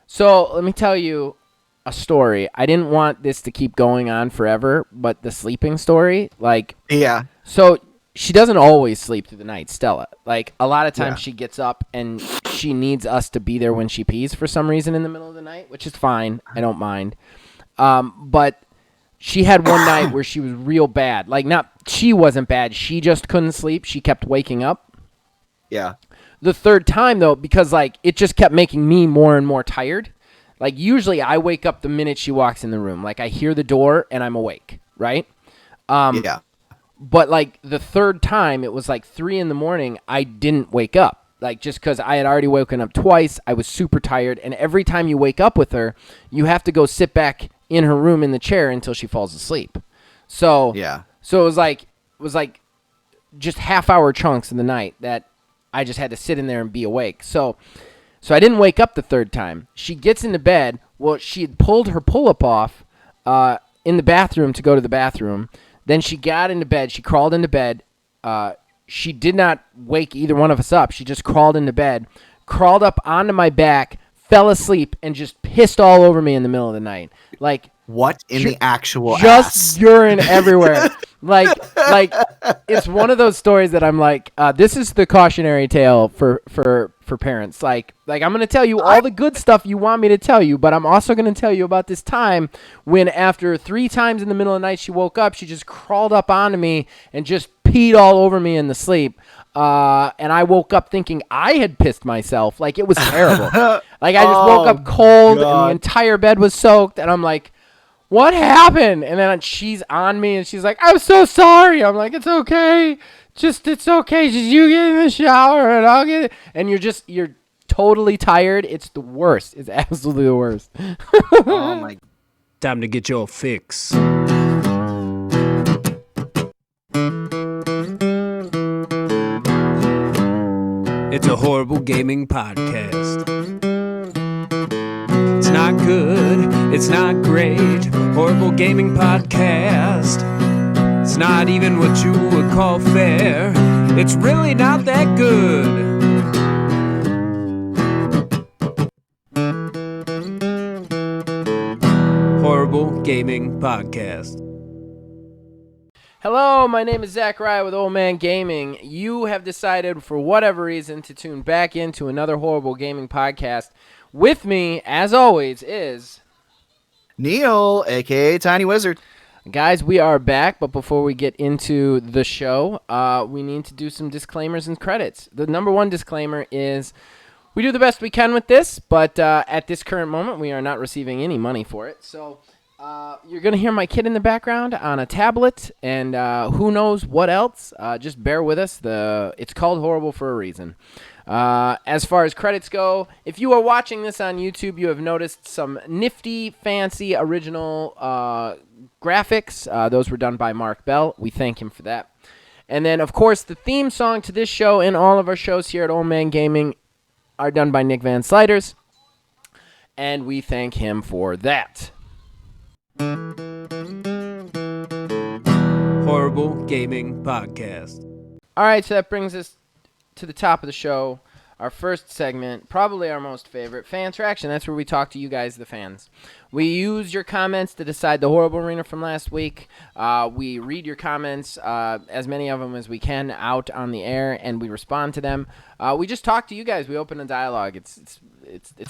So let me tell you a story. I didn't want this to keep going on forever, but the sleeping story, like, Yeah. so she doesn't always sleep through the night, Stella. Like, a lot of times Yeah. she gets up and she needs us to be there when she pees for some reason in the middle of the night, which is fine. I don't mind. But she had one night where she was real bad. Like, not, she wasn't bad. She just couldn't sleep. She kept waking up. Yeah. The third time, though, because, like, it just kept making me more and more tired. Like, usually I wake up the minute she walks in the room. Like, I hear the door and I'm awake, right? Yeah. But, like, the third time, it was like 3 in the morning, I didn't wake up. Like, just because I had already woken up twice, I was super tired. And every time you wake up with her, you have to go sit back in her room in the chair until she falls asleep. So, Yeah. so it was like just half-hour chunks in the night that I just had to sit in there and be awake. So I didn't wake up the third time. She gets into bed. Well, she had pulled her pull-up off in the bathroom to go to the bathroom. Then she got into bed. She crawled into bed. She did not wake either one of us up. She just crawled into bed, crawled up onto my back, fell asleep, and just pissed all over me in the middle of the night. Like, What in the actual just ass? urine everywhere. like it's one of those stories that I'm like, this is the cautionary tale for parents. Like I'm gonna tell you all the good stuff you want me to tell you, but I'm also gonna tell you about this time when after 3 times in the middle of the night she woke up, she just crawled up onto me and just peed all over me in the sleep. And I woke up thinking I had pissed myself. Like, it was terrible. Like, I just woke up cold and the entire bed was soaked, and I'm like, what happened? And then she's on me and she's like, I'm so sorry. I'm like, it's okay. It's okay. Just you get in the shower and I'll get it. And you're totally tired. It's the worst. It's absolutely the worst. Oh my. Time to get your fix. It's a horrible gaming podcast. It's not good, it's not great. Horrible gaming podcast. It's not even what you would call fair. It's really not that good. Horrible Gaming Podcast. Hello, my name is Zachariah with Old Man Gaming. You have decided, for whatever reason, to tune back into another horrible gaming podcast. With me, as always, is Neil, aka Tiny Wizard. guys. We are back, but before we get into the show, we need to do some disclaimers and credits. The number one disclaimer is we do the best we can with this, but at this current moment, we are not receiving any money for it. So you're going to hear my kid in the background on a tablet, and who knows what else. Just bear with us. It's called Horrible for a reason. As far as credits go, if you are watching this on YouTube, you have noticed some nifty, fancy, original graphics. Those were done by Mark Bell. We thank him for that. And then, of course, the theme song to this show and all of our shows here at Old Man Gaming are done by Nick Van Sliders, and we thank him for that. Horrible Gaming Podcast. All right, so that brings us to the top of the show. Our first segment, probably our most favorite, Fan Traction. That's where we talk to you guys, the fans. We use your comments to decide the horrible arena from last week. We read your comments, as many of them as we can, out on the air, and we respond to them. We just talk to you guys. We open a dialogue. It's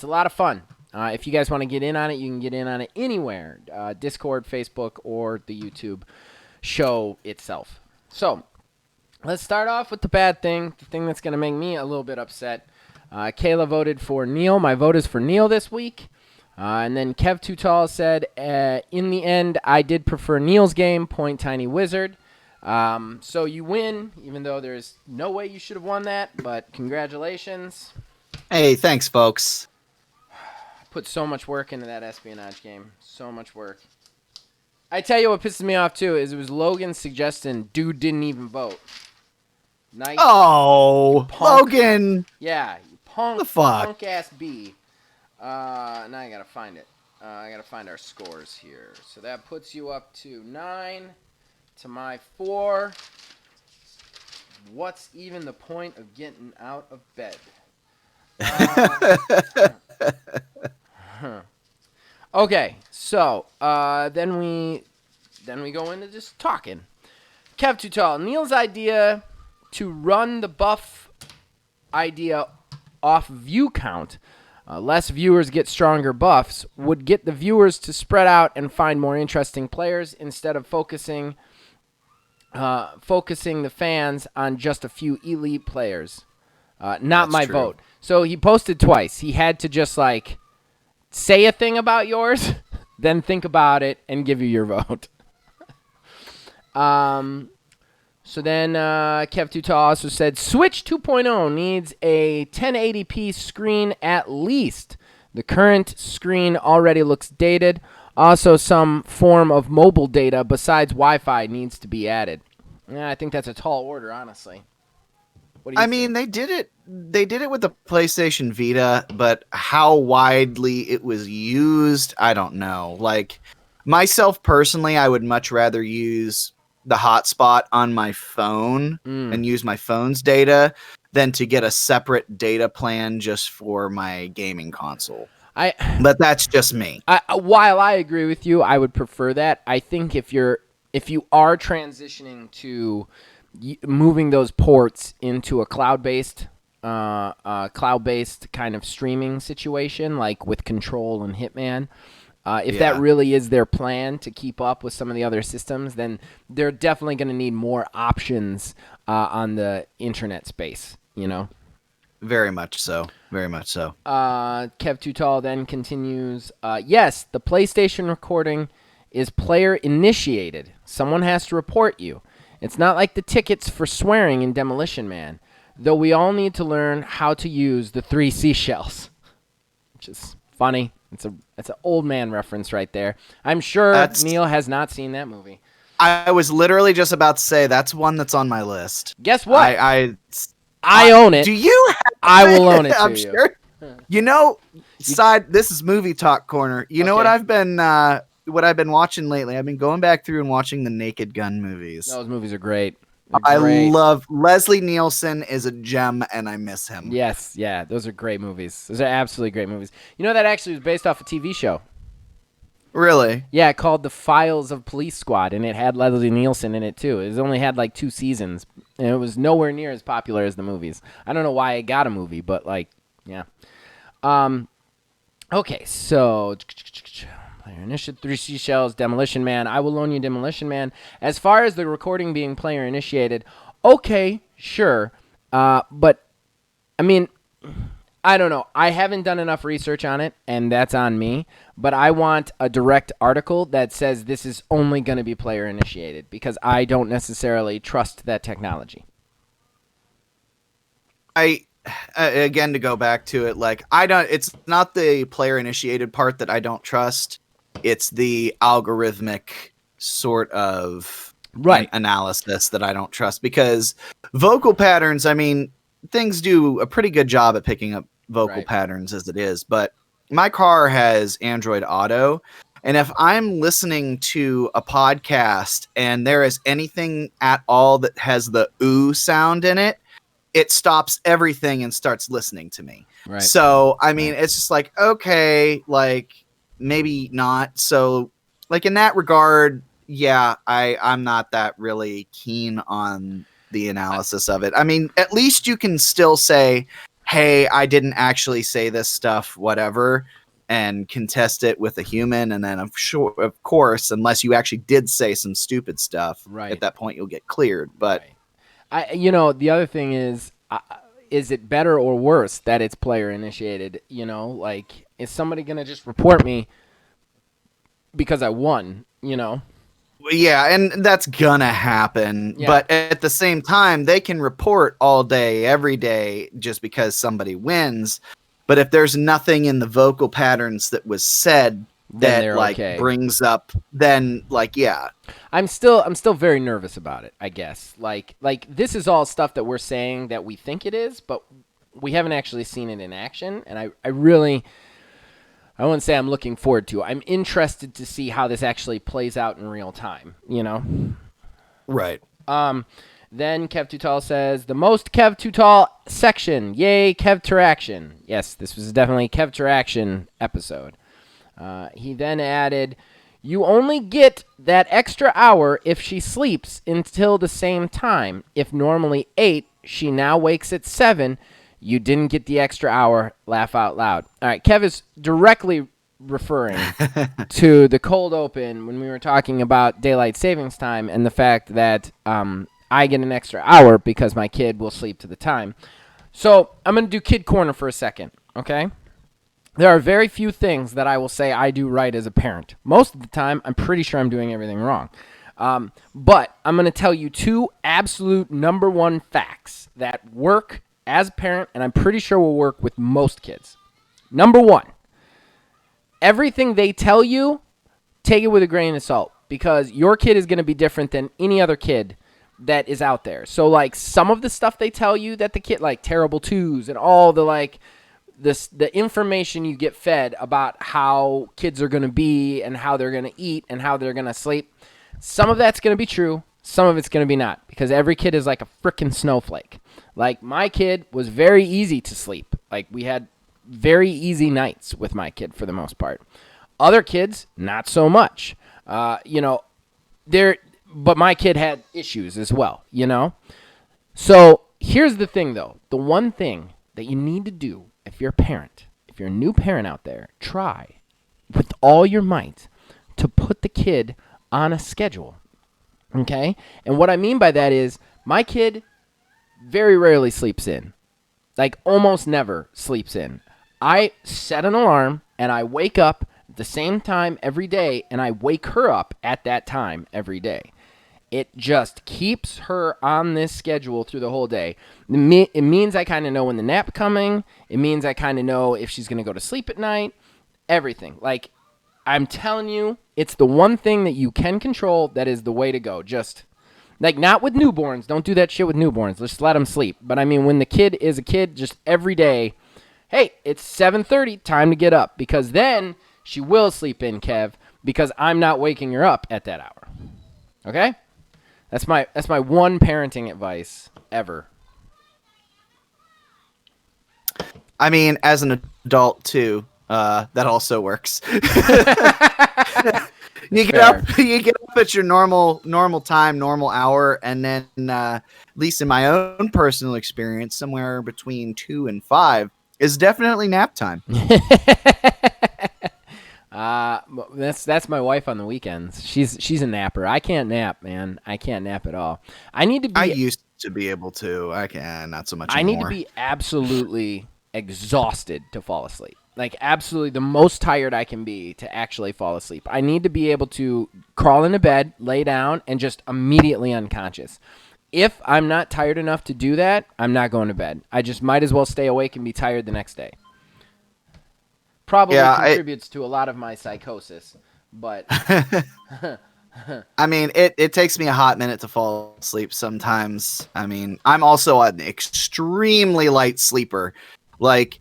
a lot of fun. If you guys want to get in on it, you can get in on it anywhere, Discord, Facebook, or the YouTube show itself. So let's start off with the bad thing, the thing that's going to make me a little bit upset. Kayla voted for Neil. My vote is for Neil this week. And then Kev Too Tall said, in the end, I did prefer Neil's game, point Tiny Wizard. So you win, even though there's no way you should have won that, but congratulations. Hey, thanks, folks. Put so much work into that espionage game. So much work. I tell you what pisses me off, too, is it was Logan's suggestion, dude didn't even vote. Nice. Oh, Punk. Logan. Yeah, you punk, The fuck? punk-ass B. Now I gotta find it. I gotta find our scores here. So that puts you up to 9 to my 4. What's even the point of getting out of bed? Okay, so then we go into just talking. Kev Tutal, Neil's idea to run the buff idea off view count. Less viewers get stronger buffs, would get the viewers to spread out and find more interesting players instead of focusing the fans on just a few elite players. Not That's my true. vote. So he posted twice. He had to just like say a thing about yours, then think about it and give you your vote. So then Kev Tutal also said Switch 2.0 needs a 1080p screen at least. The current screen already looks dated. Also, some form of mobile data besides Wi-Fi needs to be added. Yeah, I think that's a tall order, honestly. What do you I think? mean, they did it with the PlayStation Vita, but how widely it was used, I don't know. Like myself personally, I would much rather use the hotspot on my phone and use my phone's data than to get a separate data plan just for my gaming console. But that's just me. While I agree with you, I would prefer that. I think if you are transitioning to moving those ports into a cloud-based kind of streaming situation, like with Control and Hitman, if that really is their plan to keep up with some of the other systems, then they're definitely going to need more options on the internet space, you know? Very much so. Very much so. Kev Tutal then continues, yes, the PlayStation recording is player-initiated. Someone has to report you. It's not like the tickets for swearing in Demolition Man, though we all need to learn how to use the 3 seashells, which is funny. It's an old man reference right there. I'm sure Neil has not seen that movie. I was literally just about to say that's one that's on my list. Guess what? I own it. Do you? I will own it to I'm you. sure. You know, this is movie talk corner. You know what I've been watching lately? I've been going back through and watching the Naked Gun movies. Those movies are great. I love Leslie Nielsen is a gem, and I miss him. Yes, yeah, those are great movies. Those are absolutely great movies. You know that actually was based off a TV show. Really? Yeah, called The Files of Police Squad, and it had Leslie Nielsen in it too. It only had like 2 seasons, and it was nowhere near as popular as the movies. I don't know why it got a movie, but like, yeah. Okay, so player initiated, 3 seashells, Demolition Man. I will loan you Demolition Man. As far as the recording being player initiated, okay, sure, but I mean, I don't know. I haven't done enough research on it, and that's on me. But I want a direct article that says this is only going to be player initiated because I don't necessarily trust that technology. Again, to go back to it, like it's not the player initiated part that I don't trust. It's the algorithmic sort of analysis that I don't trust because vocal patterns, I mean, things do a pretty good job at picking up vocal patterns as it is, but my car has Android Auto, and if I'm listening to a podcast and there is anything at all that has the ooh sound in it, it stops everything and starts listening to me. Right. So, I mean, it's just like, okay, like maybe not. So, like in that regard, yeah, I'm not that really keen on the analysis of it. I mean, at least you can still say, hey, I didn't actually say this stuff, whatever, and contest it with a human. And then of course, unless you actually did say some stupid stuff, at that point you'll get cleared. But the other thing is it better or worse that it's player initiated? You know, like, is somebody going to just report me because I won, you know? Yeah, and that's gonna happen. Yeah. But at the same time, they can report all day, every day, just because somebody wins. But if there's nothing in the vocal patterns that was said that like brings up, then like, yeah. I'm still very nervous about it, I guess. Like this is all stuff that we're saying that we think it is, but we haven't actually seen it in action. And I wouldn't say I'm looking forward to it. I'm interested to see how this actually plays out in real time, you know? Right. Then Kev Tutal says, the most Kev Tutal section. Yay, Kev Teraction. Yes, this was definitely a Kev Teraction episode. He then added, you only get that extra hour if she sleeps until the same time. If normally 8, she now wakes at 7. You didn't get the extra hour. Laugh out loud. All right, Kev is directly referring to the cold open when we were talking about daylight savings time and the fact that I get an extra hour because my kid will sleep to the time. So I'm going to do Kid Corner for a second, okay? There are very few things that I will say I do right as a parent. Most of the time, I'm pretty sure I'm doing everything wrong. But I'm going to tell you 2 absolute number 1 facts that work as a parent, and I'm pretty sure will work with most kids. Number 1, everything they tell you, take it with a grain of salt, because your kid is going to be different than any other kid that is out there. So, like, some of the stuff they tell you that the kid, like terrible twos and all the, like, the information you get fed about how kids are going to be and how they're going to eat and how they're going to sleep, some of that's going to be true, some of it's going to be not, because every kid is like a freaking snowflake. Like, my kid was very easy to sleep. Like, we had very easy nights with my kid for the most part. Other kids, not so much. But my kid had issues as well, So here's the thing, though. The one thing that you need to do if you're a parent, if you're a new parent out there, try with all your might to put the kid on a schedule, okay? And what I mean by that is my kid very rarely sleeps in, like almost never sleeps in. I set an alarm and I wake up at the same time every day, and I wake her up at that time every day. It just keeps her on this schedule through the whole day. It means I kind of know when the nap coming. It means I kind of know if she's going to go to sleep at night. Everything. Like, I'm telling you, it's the one thing that you can control that is the way to go. Just, like, not with newborns. Don't do that shit with newborns. Just let them sleep. But, I mean, when the kid is a kid, just every day, hey, it's 7:30, time to get up. Because then she will sleep in, Kev, because I'm not waking her up at that hour. Okay? That's my one parenting advice ever. I mean, as an adult too, that also works. You get up at your normal time, normal hour, and then at least in my own personal experience, somewhere between 2 and 5 is definitely nap time. That's my wife on the weekends. She's a napper. I can't nap, man. I can't nap at all. I used to be able to. I can not so much anymore. I need to be absolutely exhausted to fall asleep. Like, absolutely the most tired I can be to actually fall asleep. I need to be able to crawl into bed, lay down, and just immediately unconscious. If I'm not tired enough to do that, I'm not going to bed. I just might as well stay awake and be tired the next day. Probably contributes to a lot of my psychosis, but I mean, it takes me a hot minute to fall asleep sometimes. I mean, I'm also an extremely light sleeper. Like,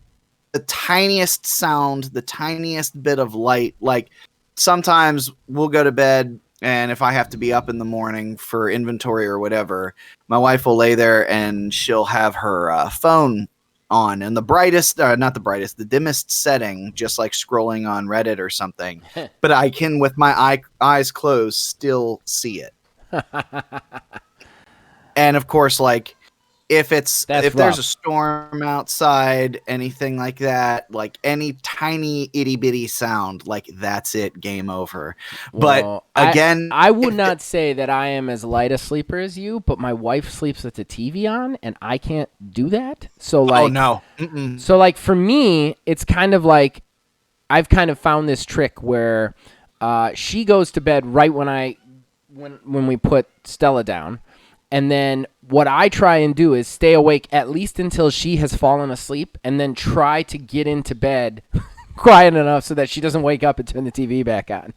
the tiniest sound, the tiniest bit of light, like, sometimes we'll go to bed, and if I have to be up in the morning for inventory or whatever, my wife will lay there and she'll have her phone on, and the dimmest setting, just like scrolling on Reddit or something. But I can, with my eyes closed, still see it. And of course, like, if there's a storm outside, anything like that, like any tiny itty bitty sound, like, that's it, game over. Well, but again, I would not say that I am as light a sleeper as you, but my wife sleeps with the TV on, and I can't do that. So, like, oh no. So, like, for me, it's kind of like I've kind of found this trick where she goes to bed right when we put Stella down. And then what I try and do is stay awake at least until she has fallen asleep, and then try to get into bed quiet enough so that she doesn't wake up and turn the TV back on.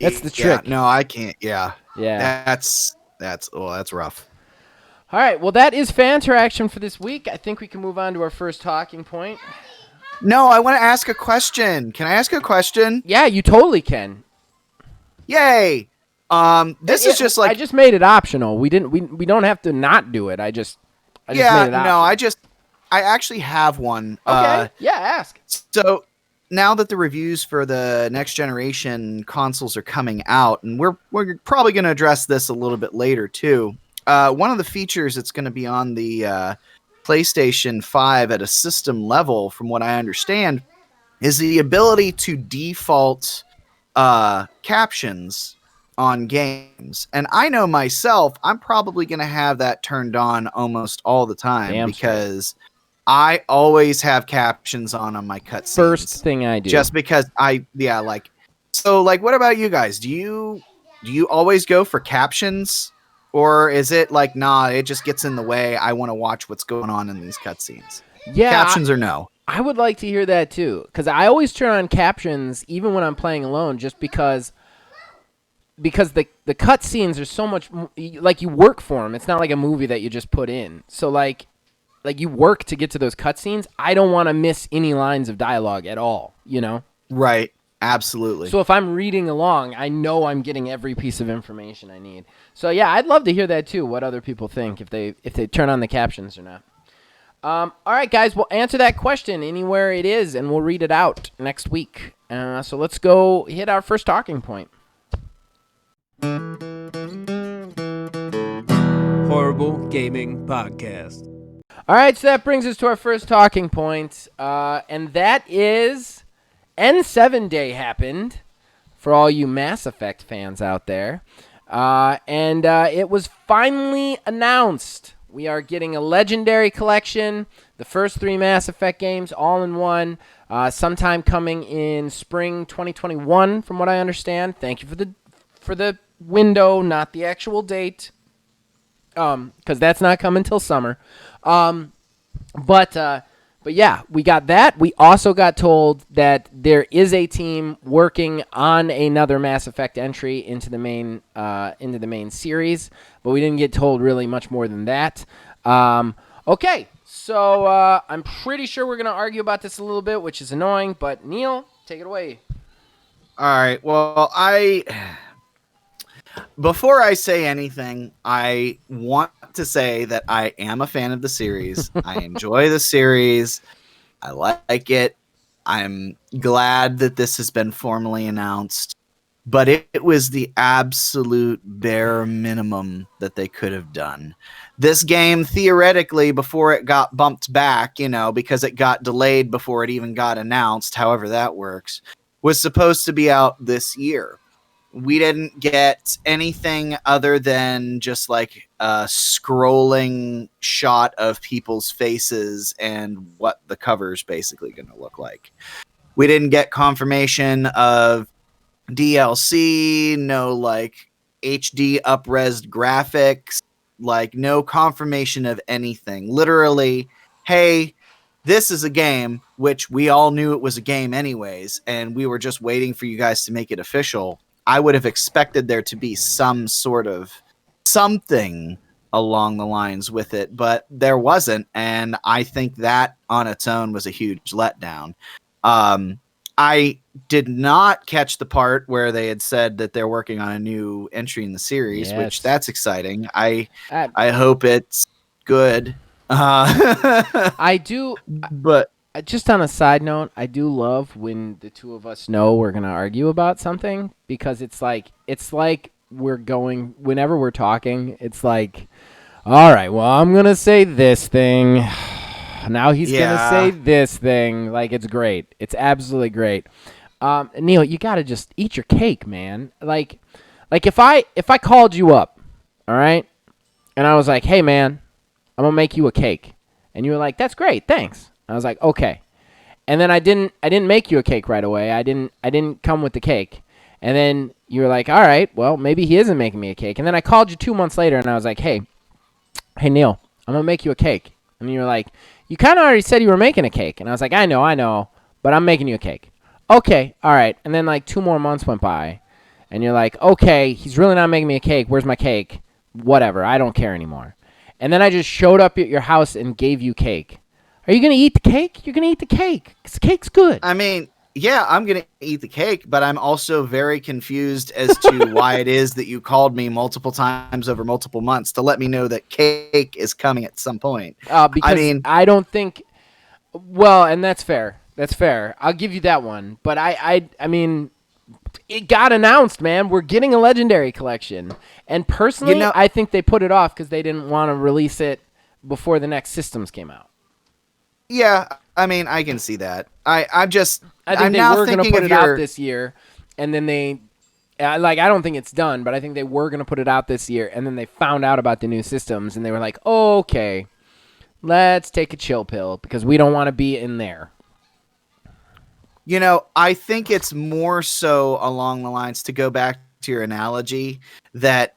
That's the trick. No, I can't. Yeah. That's rough. All right. Well, that is fan interaction for this week. I think we can move on to our first talking point. No, I want to ask a question. Can I ask a question? Yeah, you totally can. Yay. This is just like, I just made it optional. We don't have to not do it. I just made it optional. I actually have one. Okay. Yeah, ask. So now that the reviews for the next generation consoles are coming out, and we're probably going to address this a little bit later too. One of the features that's going to be on the PlayStation 5 at a system level, from what I understand, is the ability to default captions on games. And I know myself, I'm probably going to have that turned on almost all the time. Damn because I always have captions on my cutscenes. First thing I do. Just because so what about you guys? Do you always go for captions, or is it like, nah, it just gets in the way, I want to watch what's going on in these cutscenes? Yeah, captions or no? I would like to hear that too, because I always turn on captions even when I'm playing alone, just because the cutscenes are so much like, you work for them. It's not like a movie that you just put in. So like you work to get to those cutscenes. I don't want to miss any lines of dialogue at all, you know? Right. Absolutely. So if I'm reading along, I know I'm getting every piece of information I need. So yeah, I'd love to hear that too, what other people think, if they turn on the captions or not. All right, guys, we'll answer that question anywhere it is, and we'll read it out next week. So let's go hit our first talking point. Horrible Gaming Podcast. All right, so that brings us to our first talking point, and that is N7 Day happened for all you Mass Effect fans out there, and it was finally announced. We are getting a Legendary Collection, the first 3 Mass Effect games all in one, sometime coming in spring 2021, from what I understand. Thank you for the window, not the actual date, because that's not coming till summer. But yeah, we got that. We also got told that there is a team working on another Mass Effect entry into the main series, but we didn't get told really much more than that. Okay, so I'm pretty sure we're gonna argue about this a little bit, which is annoying. But Neil, take it away. All right. Well, before I say anything, I want to say that I am a fan of the series. I enjoy the series. I like it. I'm glad that this has been formally announced. But it was the absolute bare minimum that they could have done. This game, theoretically, before it got bumped back, because it got delayed before it even got announced, however that works, was supposed to be out this year. We didn't get anything other than just like a scrolling shot of people's faces and what the cover is basically going to look like. We didn't get confirmation of DLC, no like HD up-resed graphics, like no confirmation of anything. Literally, hey, this is a game, which we all knew it was a game anyways, and we were just waiting for you guys to make it official. I would have expected there to be some sort of something along the lines with it, but there wasn't, and I think that on its own was a huge letdown. I did not catch the part where they had said that they're working on a new entry in the series, which that's exciting. I hope it's good. I do, but just on a side note, I do love when the two of us know we're gonna argue about something, because it's like we're going, whenever we're talking, it's like, all right, well, I'm gonna say this thing. Now he's gonna say this thing. Like, it's great. It's absolutely great. Neil, you gotta just eat your cake, man. Like if I called you up, all right, and I was like, hey, man, I'm gonna make you a cake, and you were like, that's great, thanks. I was like, okay. And then I didn't make you a cake right away. I didn't come with the cake. And then you were like, all right, well, maybe he isn't making me a cake. And then I called you 2 months later, and I was like, hey, Neil, I'm gonna make you a cake. And you were like, you kind of already said you were making a cake. And I was like, I know, but I'm making you a cake. Okay, all right. And then like 2 more months went by, and you're like, okay, he's really not making me a cake. Where's my cake? Whatever, I don't care anymore. And then I just showed up at your house and gave you cake. Are you going to eat the cake? You're going to eat the cake, because the cake's good. I mean, yeah, I'm going to eat the cake, but I'm also very confused as to why it is that you called me multiple times over multiple months to let me know that cake is coming at some point. Because I don't think... Well, and that's fair. That's fair. I'll give you that one. But I mean, it got announced, man. We're getting a Legendary Collection. And personally, I think they put it off because they didn't want to release it before the next systems came out. Yeah, I mean, I can see that. I think they were going to put it out this year, and then they, I don't think it's done, but I think they were going to put it out this year, and then they found out about the new systems, and they were like, oh, okay, let's take a chill pill because we don't want to be in there. I think it's more so along the lines, to go back to your analogy, that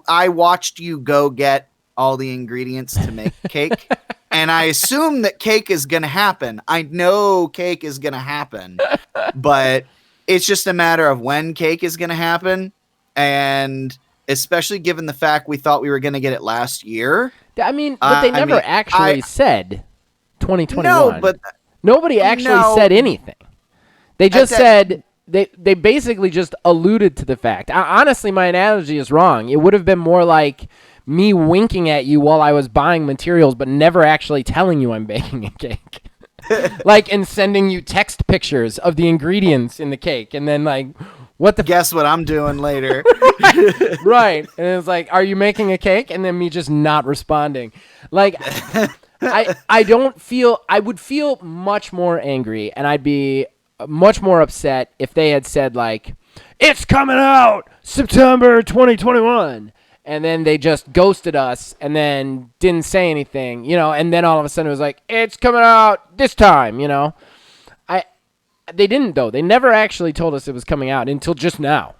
I watched you go get all the ingredients to make cake. And I assume that cake is going to happen. I know cake is going to happen, but it's just a matter of when cake is going to happen. And especially given the fact we thought we were going to get it last year. I mean, but they never actually said 2021. No, but nobody actually said anything. They just said they basically just alluded to the fact. Honestly, my analogy is wrong. It would have been more like me winking at you while I was buying materials, but never actually telling you I'm baking a cake. And sending you text pictures of the ingredients in the cake, and then guess what I'm doing later. Right. And it's like, are you making a cake? And then me just not responding. I would feel much more angry, and I'd be much more upset if they had said it's coming out September 2021. And then they just ghosted us and then didn't say anything, and then all of a sudden it was like, it's coming out this time, They didn't, though. They never actually told us it was coming out until just now.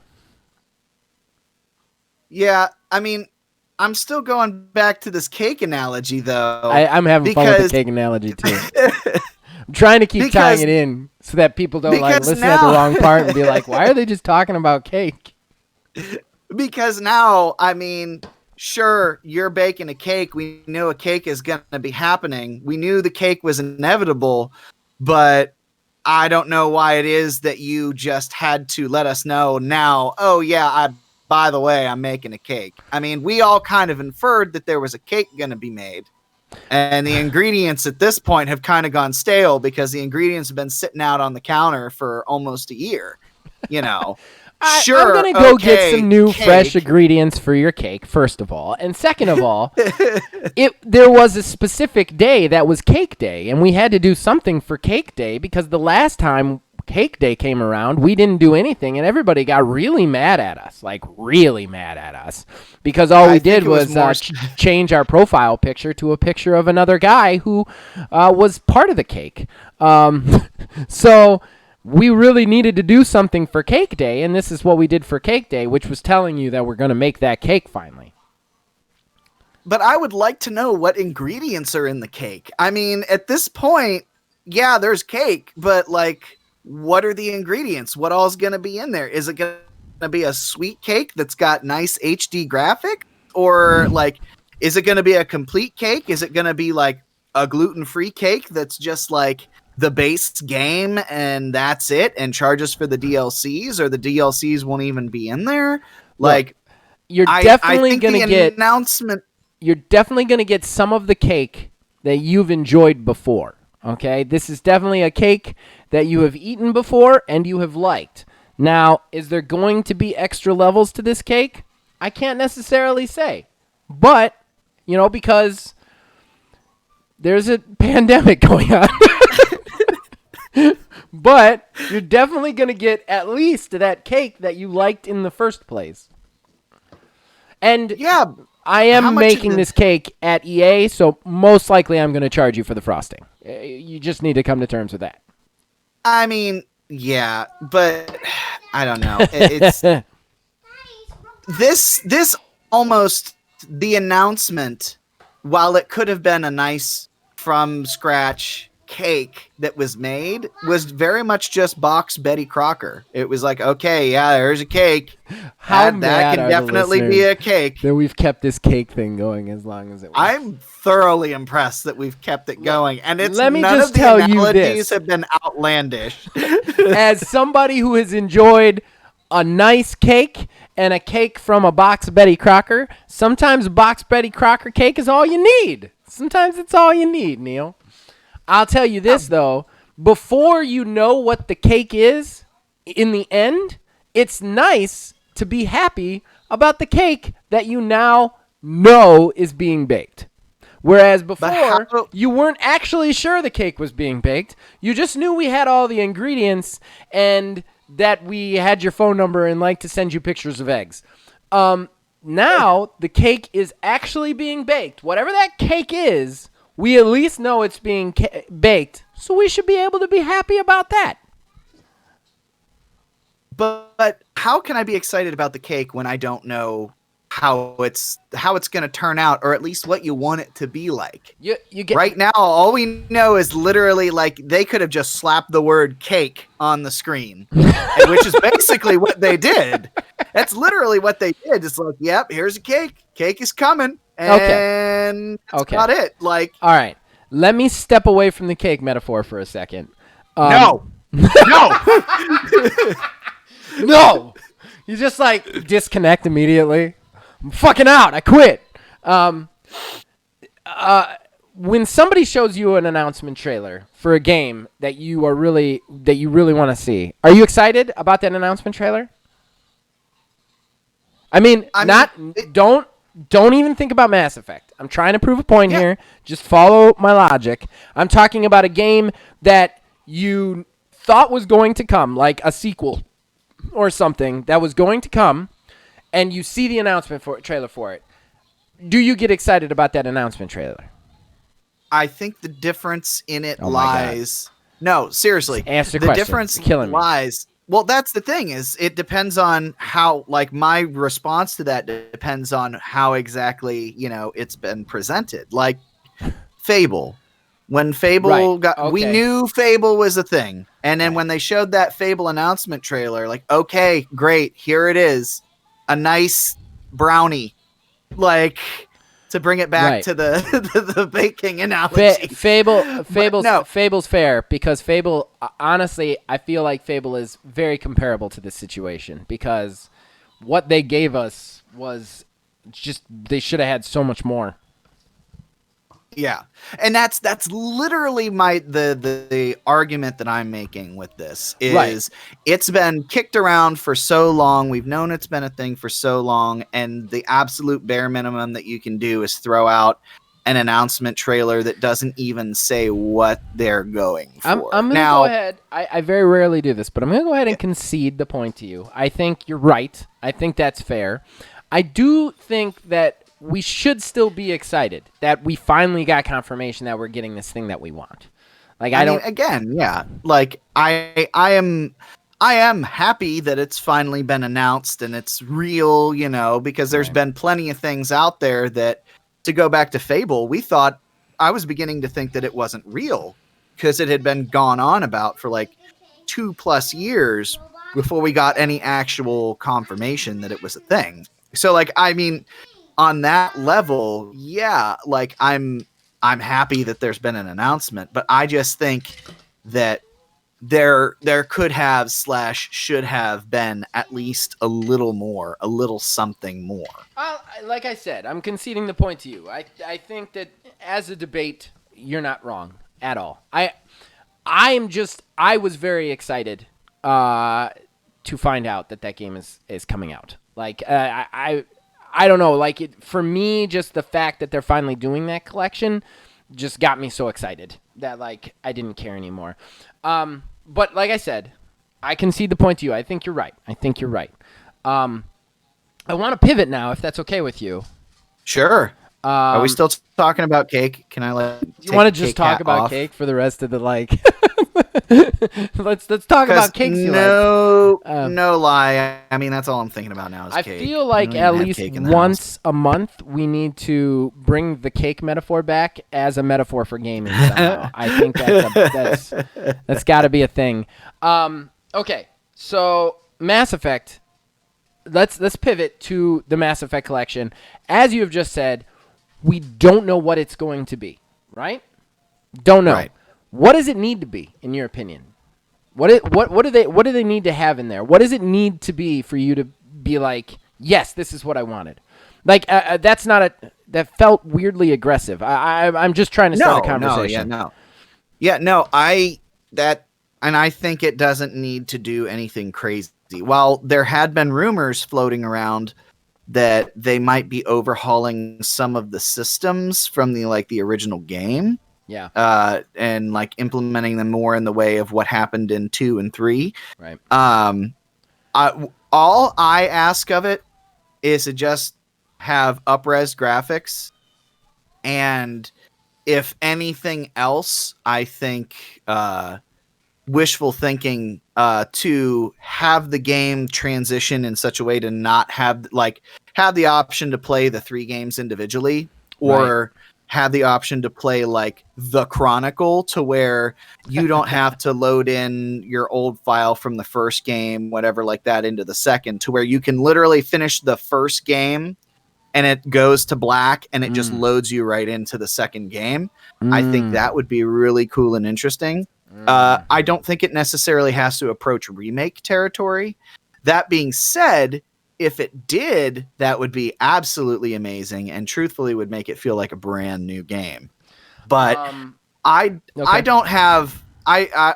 Yeah, I mean, I'm still going back to this cake analogy, though. I'm having fun with the cake analogy, too. I'm trying to keep tying it in so that people don't listen at the wrong part and be like, why are they just talking about cake? Because now, I mean, sure, you're baking a cake. We knew a cake is going to be happening. We knew the cake was inevitable, but I don't know why it is that you just had to let us know now, oh, yeah, by the way, I'm making a cake. I mean, we all kind of inferred that there was a cake going to be made. And the ingredients at this point have kind of gone stale because the ingredients have been sitting out on the counter for almost a year, Sure, I'm going to go get some new fresh ingredients for your cake, first of all. And second of all, there was a specific day that was Cake Day, and we had to do something for Cake Day because the last time Cake Day came around, we didn't do anything, and everybody got really mad at us, because all we did was change our profile picture to a picture of another guy who was part of the cake. So we really needed to do something for Cake Day, and this is what we did for Cake Day, which was telling you that we're going to make that cake finally. But I would like to know what ingredients are in the cake. I mean, at this point, yeah, there's cake, but what are the ingredients? What all is going to be in there? Is it going to be a sweet cake that's got nice HD graphics? Or is it going to be a complete cake? Is it going to be a gluten-free cake that's just the base game and that's it, and charges for the DLCs, or the DLCs won't even be in there? You're definitely going to get announcement. You're definitely going to get some of the cake that you've enjoyed before. Okay, this is definitely a cake that you have eaten before and you have liked. Now, is there going to be extra levels to this cake? I can't necessarily say, but because there's a pandemic going on. But you're definitely going to get at least that cake that you liked in the first place. And yeah, I am making this cake at EA, so most likely I'm going to charge you for the frosting. You just need to come to terms with that. I mean, yeah, but I don't know. It's this almost, the announcement, while it could have been a nice from scratch cake that was made, was very much just box Betty Crocker. It was okay, yeah, there's a cake. That can definitely be a cake. That we've kept this cake thing going as long as it was. I'm thoroughly impressed that we've kept it going, and it's let me none just of the tell analogies you this. have been outlandish. As somebody who has enjoyed a nice cake and a cake from a box Betty Crocker, sometimes box Betty Crocker cake is all you need. Sometimes it's all you need, Neil. I'll tell you this, though. before you know what the cake is in the end, it's nice to be happy about the cake that you now know is being baked. Whereas before, you weren't actually sure the cake was being baked. You just knew we had all the ingredients and that we had your phone number and liked to send you pictures of eggs. Now, the cake is actually being baked. Whatever that cake is, we at least know it's being baked, so we should be able to be happy about that. But how can I be excited about the cake when I don't know how it's going to turn out, or at least what you want it to be like? You get right now, all we know is literally like they could have just slapped the word cake on the screen, which is basically what they did. That's literally what they did. It's like, yep, here's a cake. Cake is coming, and that's about it. Like, all right, let me step away from the cake metaphor for a second. No. No, you just like disconnect immediately. I'm fucking out. I quit. When somebody shows you an announcement trailer for a game that you really want to see, are you excited about that announcement trailer? Don't even think about Mass Effect. I'm trying to prove a point here. Just follow my logic. I'm talking about a game that you thought was going to come, like a sequel or something that was going to come, and you see the announcement trailer for it. Do you get excited about that announcement trailer? I think the difference in it lies. No, seriously. Just answer the question. Difference lies. Well, that's the thing is it depends on how, like, my response to that depends on how exactly, it's been presented. Like Fable. When Fable we knew Fable was a thing. And then when they showed that Fable announcement trailer, like, okay, great, here it is. A nice brownie. Like, to bring it back to the baking analogy. Fable's fair, because Fable, honestly, I feel like Fable is very comparable to this situation, because what they gave us was just, they should have had so much more. Yeah, and that's literally the argument that I'm making with this is It's been kicked around for so long. We've known it's been a thing for so long, and the absolute bare minimum that you can do is throw out an announcement trailer that doesn't even say what they're going for. I'm going to go ahead. I very rarely do this, but I'm going to go ahead and concede the point to you. I think you're right. I think that's fair. I do think that we should still be excited that we finally got confirmation that we're getting this thing that we want. Like, I don't. Again, yeah. Like, I am happy that it's finally been announced and it's real, because there's been plenty of things out there that, to go back to Fable, I was beginning to think that it wasn't real because it had been gone on about for like 2+ years before we got any actual confirmation that it was a thing. So, like, I mean, on that level, yeah, like I'm happy that there's been an announcement, but I just think that there could have / should have been at least a little something more. Like I said, I'm conceding the point to you. I think that as a debate, you're not wrong at all. I was very excited to find out that game is coming out. Like, I don't know, like, for me, just the fact that they're finally doing that collection just got me so excited that, like, I didn't care anymore. But like I said, I concede the point to you. I think you're right. I want to pivot now, if that's okay with you. Sure. Are we still talking about cake? Can I you want to just talk about cake for the rest of the, like... let's talk about cakes. No lie. I mean, that's all I'm thinking about now is cake. I feel like at least once a month we need to bring the cake metaphor back as a metaphor for gaming somehow. I think that's got to be a thing. Okay, so Mass Effect. Let's pivot to the Mass Effect collection. As you have just said, we don't know what it's going to be, right? Don't know. Right. What does it need to be, in your opinion? What do they need to have in there? What does it need to be for you to be like, yes, this is what I wanted? Like, that felt weirdly aggressive. I'm just trying to start a conversation. I and I think it doesn't need to do anything crazy. While there had been rumors floating around that they might be overhauling some of the systems from the original game, Yeah. and like implementing them more in the way of what happened in 2 and 3. Right. All I ask of it is to just have up-res graphics, and if anything else, I think wishful thinking to have the game transition in such a way to not have the option to play the 3 games individually, or have the option to play like the Chronicle, to where you don't have to load in your old file from the first game, whatever like that, into the second, to where you can literally finish the first game and it goes to black and it just loads you right into the second game. I think that would be really cool and interesting. I don't think it necessarily has to approach remake territory. That being said, if it did, that would be absolutely amazing, and truthfully would make it feel like a brand new game. But I don't have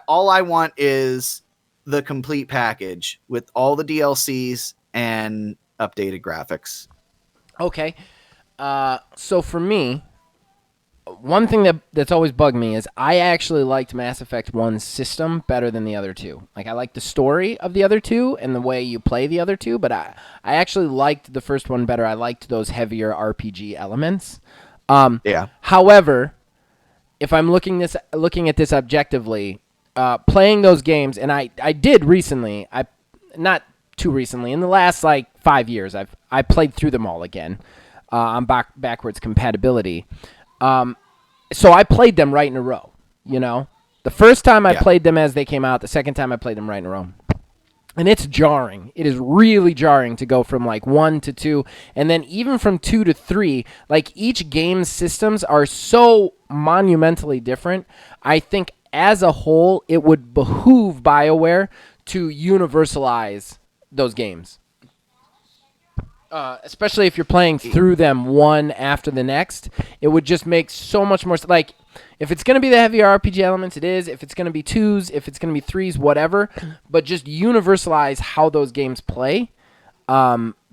all I want is the complete package with all the DLCs and updated graphics. Okay. So for me, one thing that's always bugged me is I actually liked Mass Effect 1's system better than the other two. Like, I liked the story of the other two and the way you play the other two, but I actually liked the first one better. I liked those heavier RPG elements. Yeah. However, if I'm looking at this objectively, playing those games, and I did recently, not too recently, in the last like 5 years, I played through them all again on backwards compatibility. So I played them right in a row, you know? The first time I played them as they came out, the second time I played them right in a row. And it's jarring. It is really jarring to go from like 1 to 2, and then even from 2 to 3. Like, each game's systems are so monumentally different. I think as a whole, it would behoove BioWare to universalize those games. Especially if you're playing through them one after the next, it would just make so much more. Like, if it's going to be the heavier RPG elements, it is. If it's going to be 2s, if it's going to be 3s, whatever. But just universalize how those games play,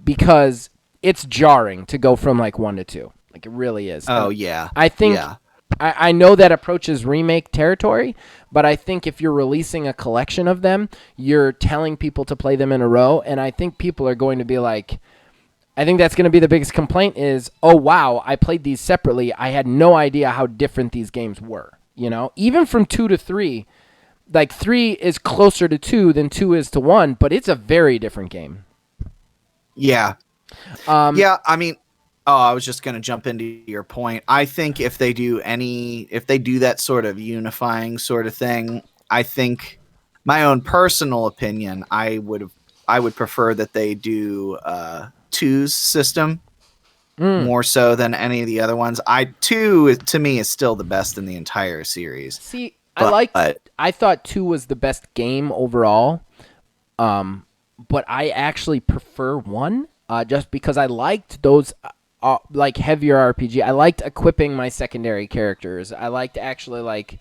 because it's jarring to go from like 1 to 2. Like, it really is. Oh, yeah. I think I know that approaches remake territory, but I think if you're releasing a collection of them, you're telling people to play them in a row, and I think people are going to be like, I think that's going to be the biggest complaint is, oh, wow, I played these separately. I had no idea how different these games were. You know, even from 2 to 3, like 3 is closer to 2 than 2 is to 1, but it's a very different game. Yeah. I mean, I was just going to jump into your point. I think if they do that sort of unifying sort of thing, I think, my own personal opinion, I would prefer that they do 2's system more so than any of the other ones. 2 to me is still the best in the entire series. See, I thought 2 was the best game overall, but I actually prefer 1 just because I liked those like heavier RPG. I liked equipping my secondary characters. I liked actually like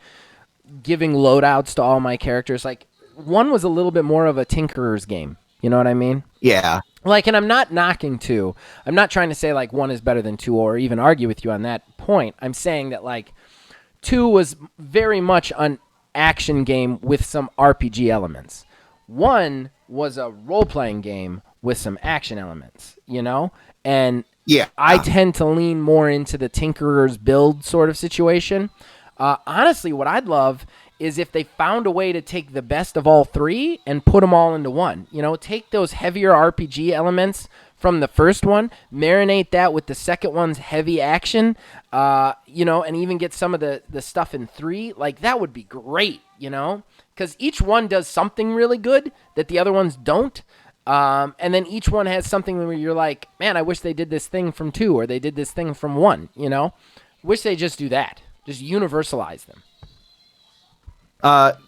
giving loadouts to all my characters. Like, 1 was a little bit more of a tinkerer's game. You know what I mean? Yeah. Like, and I'm not knocking 2. I'm not trying to say, like, 1 is better than 2 or even argue with you on that point. I'm saying that, like, 2 was very much an action game with some RPG elements. 1 was a role-playing game with some action elements, you know? And I tend to lean more into the Tinkerer's build sort of situation. Honestly, what I'd love is if they found a way to take the best of all 3 and put them all into 1. You know, take those heavier RPG elements from the first one, marinate that with the second one's heavy action, you know, and even get some of the stuff in 3. Like, that would be great, you know? Because each one does something really good that the other ones don't. And then each one has something where you're like, man, I wish they did this thing from 2 or they did this thing from 1, you know? Wish they just do that. Just universalize them.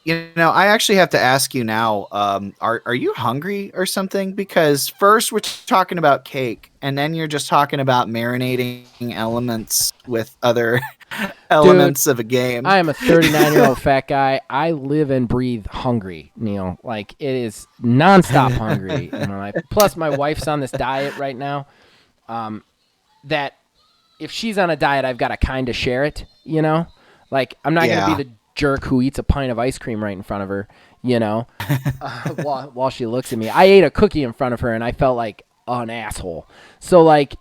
You know, I actually have to ask you now, are you hungry or something? Because first we're talking about cake, and then you're just talking about marinating elements with other elements of a game. I am a 39-year-old fat guy. I live and breathe hungry, Neil. Like, it is nonstop hungry in my life. Plus, my wife's on this diet right now. That if she's on a diet, I've got to kind of share it, you know? Like, I'm not going to be the jerk who eats a pint of ice cream right in front of her, you know, while she looks at me. I ate a cookie in front of her, and I felt like an asshole. So, like,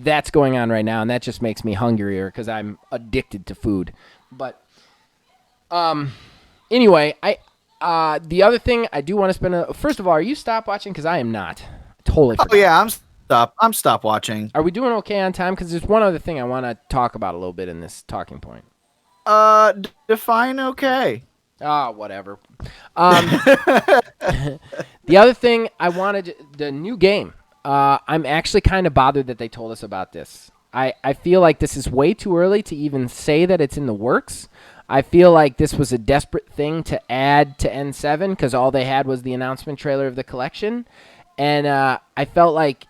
that's going on right now, and that just makes me hungrier because I'm addicted to food. But anyway, the other thing I do want to spend first of all, are you stopwatching? Because I am not. Totally forgot. Oh yeah, I'm stopwatching. Are we doing okay on time? Because there's one other thing I want to talk about a little bit in this talking point. Define okay. Whatever. The other thing I wanted, the new game. I'm actually kind of bothered that they told us about this. I feel like this is way too early to even say that it's in the works. I feel like this was a desperate thing to add to N7 because all they had was the announcement trailer of the collection. And I felt like,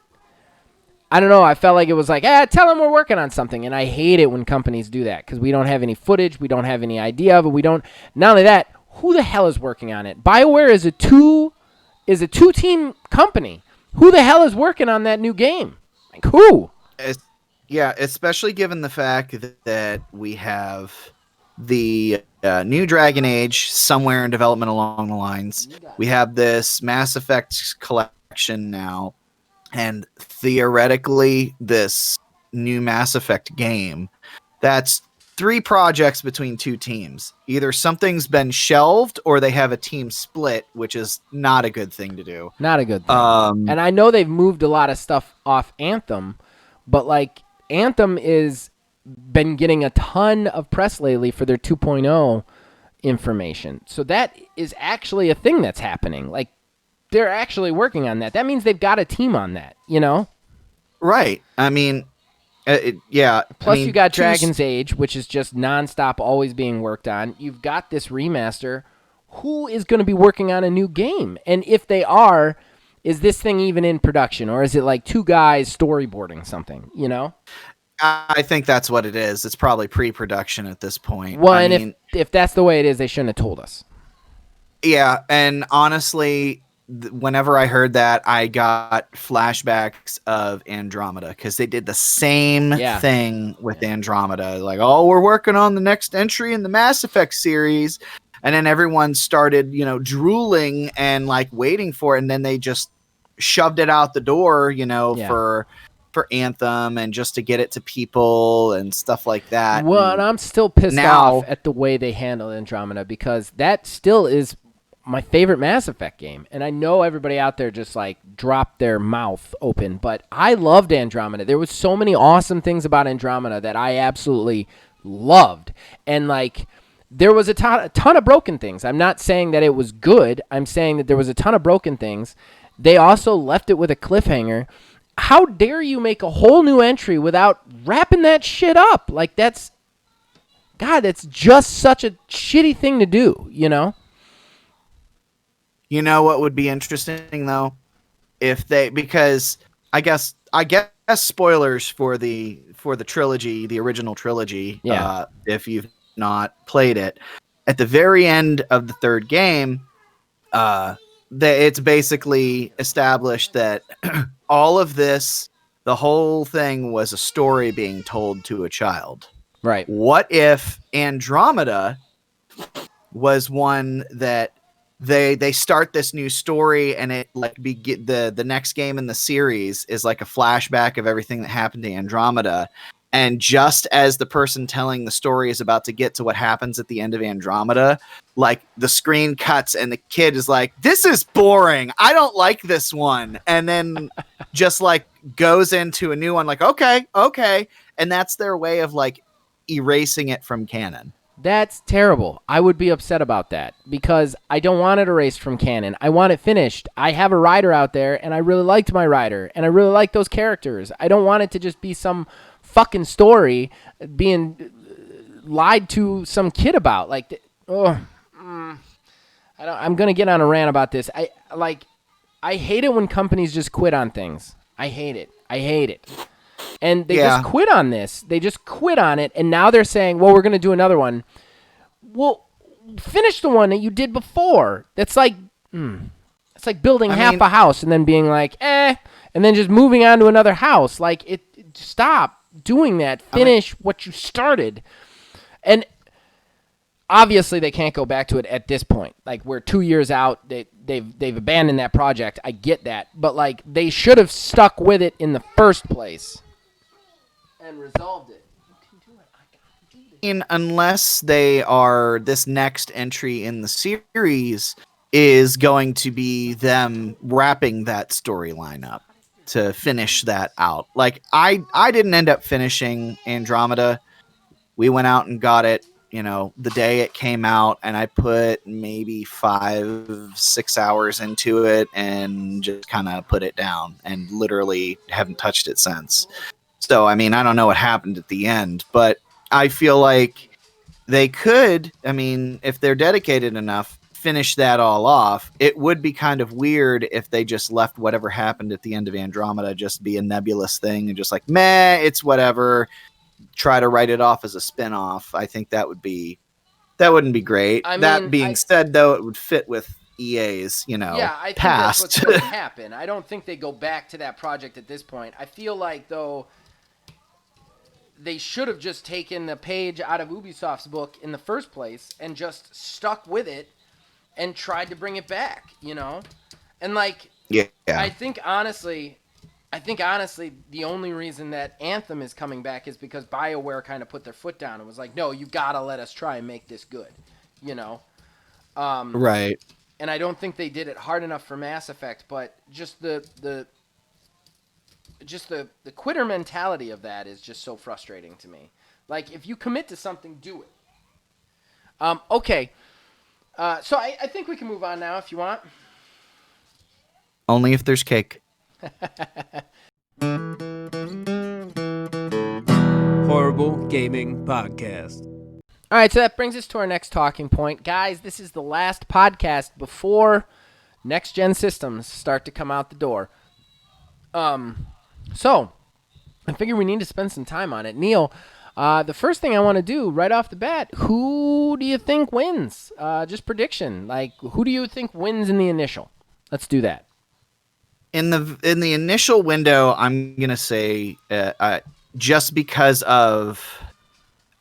I don't know, I felt like it was like, tell them we're working on something. And I hate it when companies do that because we don't have any footage. We don't have any idea of it. We don't, not only that, who the hell is working on it? Bioware is a two-team company. Who the hell is working on that new game? Like, who? Yeah, especially given the fact that we have the new Dragon Age somewhere in development along the lines. We have this Mass Effect collection now, and theoretically this new Mass Effect game. That's 3 projects between 2 teams. Either something's been shelved or they have a team split, which is not a good thing to do. Not a good thing. And I know they've moved a lot of stuff off Anthem, but like Anthem is been getting a ton of press lately for their 2.0 information. So that is actually a thing that's happening. Like they're actually working on that. That means they've got a team on that, you know? Right. I mean, yeah. Plus, you got Dragon's Age, which is just nonstop, always being worked on. You've got this remaster. Who is going to be working on a new game? And if they are, is this thing even in production, or is it like 2 guys storyboarding something? You know? I think that's what it is. It's probably pre-production at this point. Well, if that's the way it is, they shouldn't have told us. Yeah, and honestly, whenever I heard that, I got flashbacks of Andromeda because they did the same thing with Andromeda. Like, oh, we're working on the next entry in the Mass Effect series. And then everyone started, drooling and like waiting for it. And then they just shoved it out the door, for Anthem and just to get it to people and stuff like that. Well, and I'm still pissed off at the way they handled Andromeda because that still is my favorite Mass Effect game. And I know everybody out there just like dropped their mouth open, but I loved Andromeda. There was so many awesome things about Andromeda that I absolutely loved. And like there was a ton of broken things. I'm not saying that it was good. I'm saying that there was a ton of broken things. They also left it with a cliffhanger. How dare you make a whole new entry without wrapping that shit up? Like that's just such a shitty thing to do, you know? You know what would be interesting though, because I guess spoilers for the trilogy, the original trilogy. Yeah. If you've not played it, at the very end of the 3rd game, it's basically established that all of this, the whole thing was a story being told to a child. Right. What if Andromeda was one that they start this new story and it like the next game in the series is like a flashback of everything that happened to Andromeda, and just as the person telling the story is about to get to what happens at the end of Andromeda, like the screen cuts and the kid is like, this is boring, I don't like this one, and then just like goes into a new one like okay, and that's their way of like erasing it from canon. That's terrible. I would be upset about that because I don't want it erased from canon. I want it finished. I have a rider out there, and I really liked my rider, and I really like those characters. I don't want it to just be some fucking story being lied to some kid about. Like, I'm gonna get on a rant about this. I hate it when companies just quit on things. I hate it. And they just quit on this. They just quit on it, and now they're saying, well, we're going to do another one. Well, finish the one that you did before. That's like, it's like building half a house and then being like, and then just moving on to another house. Like, stop doing that. Finish what you started. And obviously, they can't go back to it at this point. Like, we're 2 years out. They've abandoned that project. I get that. But, like, they should have stuck with it in the first place and resolved it. Unless they are, this next entry in the series is going to be them wrapping that storyline up to finish that out. Like, I didn't end up finishing Andromeda. We went out and got it, the day it came out, and I put maybe 5-6 hours into it and just kind of put it down and literally haven't touched it since. So, I don't know what happened at the end, but I feel like they could, if they're dedicated enough, finish that all off. It would be kind of weird if they just left whatever happened at the end of Andromeda just be a nebulous thing and just like, meh, it's whatever. Try to write it off as a spin-off. I think that wouldn't be great. That being said, though, it would fit with EA's, I think past. That's what's going to happen. I don't think they go back to that project at this point. I feel like, though, they should have just taken the page out of Ubisoft's book in the first place and just stuck with it and tried to bring it back, And, like, I think honestly, the only reason that Anthem is coming back is because BioWare kind of put their foot down and was like, no, you got to let us try and make this good, Right. And I don't think they did it hard enough for Mass Effect, but just the quitter mentality of that is just so frustrating to me. Like, if you commit to something, do it. Okay. So I think we can move on now if you want. Only if there's cake. Horrible Gaming Podcast. All right, so that brings us to our next talking point. Guys, this is the last podcast before next-gen systems start to come out the door. So, I figure we need to spend some time on it. Neil, the first thing I want to do right off the bat, who do you think wins? Just prediction. Like, who do you think wins in the initial? Let's do that. In the initial window, I'm going to say just because of,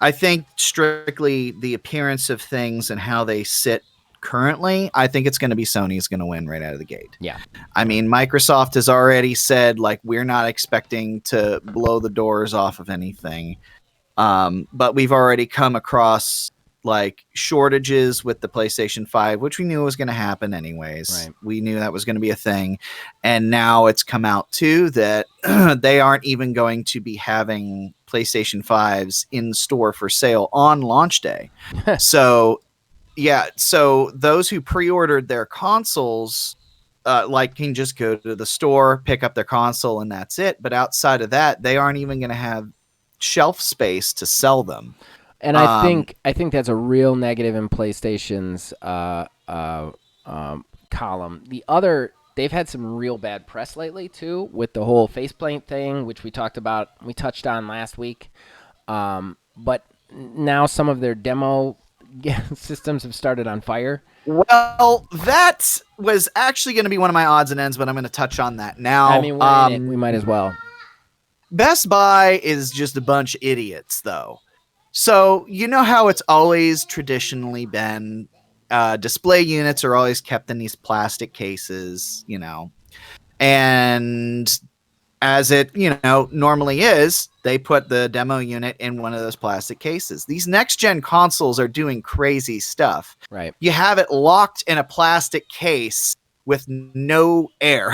I think, strictly the appearance of things and how they sit currently, I think it's going to be Sony's going to win right out of the gate. Yeah. Microsoft has already said, like, we're not expecting to blow the doors off of anything. But we've already come across, like, shortages with the PlayStation 5, which we knew was going to happen anyways. Right. We knew that was going to be a thing. And now it's come out, too, that they aren't even going to be having PlayStation 5s in store for sale on launch day. So those who pre-ordered their consoles, can just go to the store, pick up their console, and that's it. But outside of that, they aren't even going to have shelf space to sell them. And I think that's a real negative in PlayStation's column. They've had some real bad press lately too, with the whole faceplate thing, which we touched on last week. But now some of their demo systems have started on fire. Well, that was actually going to be one of my odds and ends, but I'm going to touch on that now. We're in it. We might as well. Best Buy is just a bunch of idiots, though. So, you know how it's always traditionally been, display units are always kept in these plastic cases, and as it, normally is, they put the demo unit in one of those plastic cases. These next-gen consoles are doing crazy stuff. Right. You have it locked in a plastic case with no air.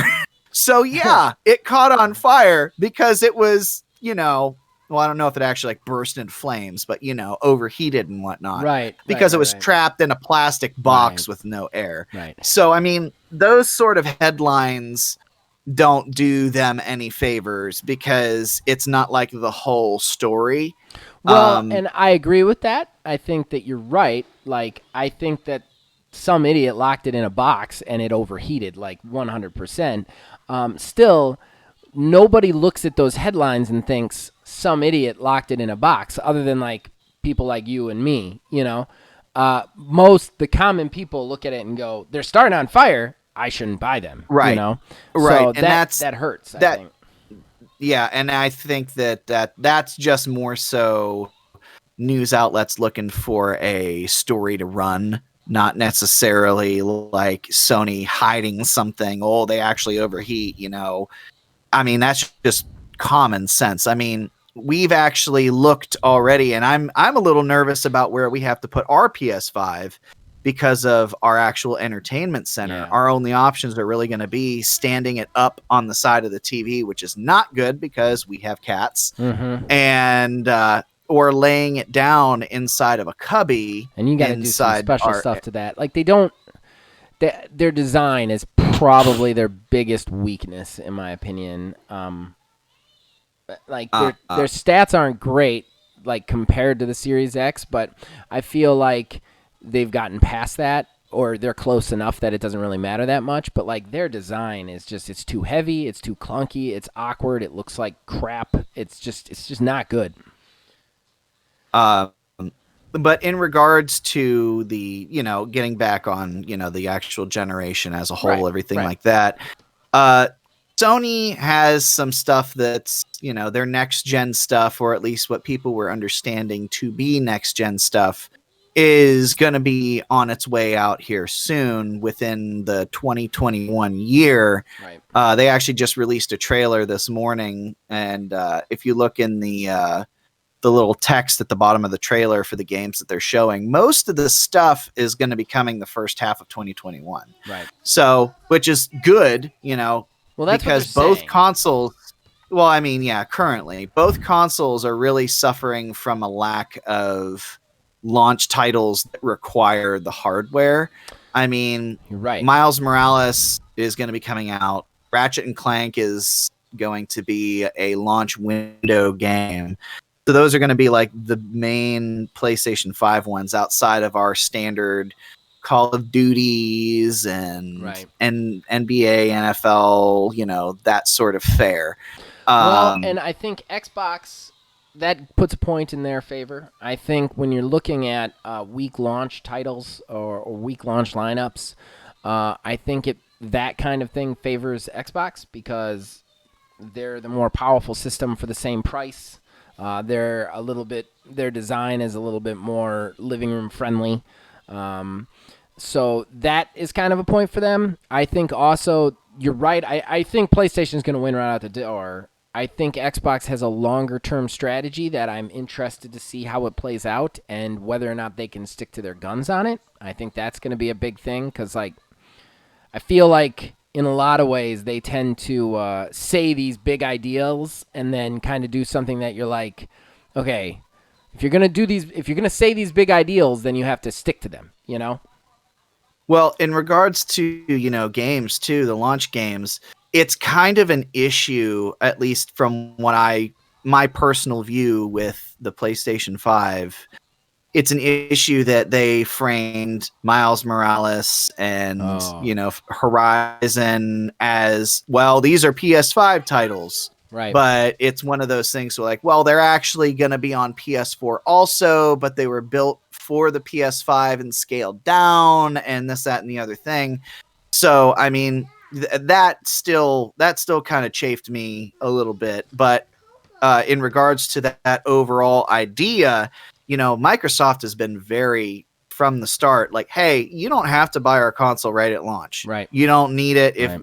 So, yeah, it caught on fire because it was, well, I don't know if it actually burst into flames, but, overheated and whatnot. Right. Because it was trapped in a plastic box with no air. Right. So, those sort of headlines don't do them any favors because it's not like the whole story. Well, and I agree with that. I think that you're right. Like, I think that some idiot locked it in a box and it overheated, like 100%. Still, nobody looks at those headlines and thinks some idiot locked it in a box, other than like people like you and me. The common people look at it and go, they're starting on fire. I shouldn't buy them. Right. Right. So and that hurts. I think. Yeah, and I think that's just more so news outlets looking for a story to run, not necessarily like Sony hiding something. Oh, they actually overheat, I mean, that's just common sense. I mean, we've actually looked already, and I'm a little nervous about where we have to put our PS5 because of our actual entertainment center. Yeah. Our only options are really going to be standing it up on the side of the TV, which is not good because we have cats, and or laying it down inside of a cubby. And you got to do some special stuff to that. Like their design is probably their biggest weakness, in my opinion. Their stats aren't great, like compared to the Series X, but I feel like they've gotten past that, or they're close enough that it doesn't really matter that much. But like their design is it's too heavy, it's too clunky, it's awkward, it looks like crap. It's just not good. But in regards to the, getting back on, the actual generation as a whole, everything like that, Sony has some stuff that's, their next gen stuff, or at least what people were understanding to be next gen stuff, is going to be on its way out here soon within the 2021 year. Right. They actually just released a trailer this morning. And if you look in the little text at the bottom of the trailer for the games that they're showing, most of the stuff is going to be coming the first half of 2021. Right. So, which is good, well, that's because what they're both saying. consoles, well, I mean, yeah, currently both consoles are really suffering from a lack of launch titles that require the hardware. I mean, You're right. Miles Morales is going to be coming out. Ratchet and Clank is going to be a launch window game. So those are going to be like the main PlayStation 5 ones outside of our standard Call of Duties and NBA, NFL, that sort of fare. And I think Xbox, that puts a point in their favor. I think when you're looking at weak launch titles or weak launch lineups, I think that kind of thing favors Xbox because they're the more powerful system for the same price. Their design is a little bit more living room friendly. So that is kind of a point for them. I think also, you're right. I think PlayStation's going to win right out the door. I think Xbox has a longer-term strategy that I'm interested to see how it plays out and whether or not they can stick to their guns on it. I think that's going to be a big thing because, I feel like in a lot of ways they tend to say these big ideals and then kind of do something that you're like, okay, if you're going to say these big ideals, then you have to stick to them, Well, in regards to, games too, the launch games, it's kind of an issue, at least from my personal view with the PlayStation 5. It's an issue that they framed Miles Morales and, Horizon as, well, these are PS5 titles. Right. But it's one of those things where they're actually going to be on PS4 also, but they were built for the PS5 and scaled down and this, that, and the other thing. So, I mean, that still kind of chafed me a little bit. But in regards to that overall idea, Microsoft has been very from the start like, hey, you don't have to buy our console right at launch. Right. You don't need it if,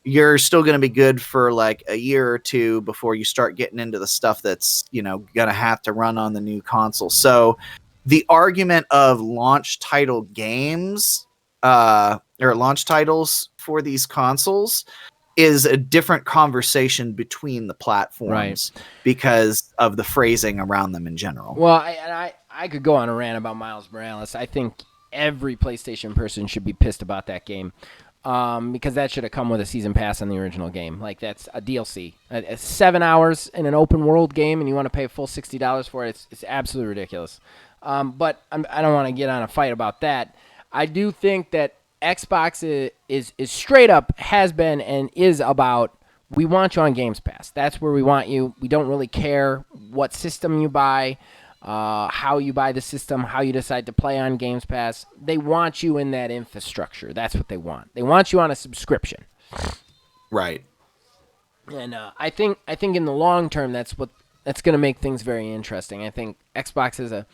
you're still going to be good for like a year or two before you start getting into the stuff that's, going to have to run on the new console. So the argument of launch title games or launch titles for these consoles is a different conversation between the platforms because of the phrasing around them in general. Well, I could go on a rant about Miles Morales. I think every PlayStation person should be pissed about that game because that should have come with a season pass on the original game. Like, that's a DLC. 7 hours in an open world game and you want to pay a full $60 for it, it's absolutely ridiculous. But I don't want to get on a fight about that. I do think that Xbox is straight up has been and is about we want you on Games Pass. That's where we want you. We don't really care what system you buy, how you buy the system, how you decide to play on Games Pass. They want you in that infrastructure. That's what they want. They want you on a subscription. Right. And I think in the long term, that's going to make things very interesting. I think Xbox has a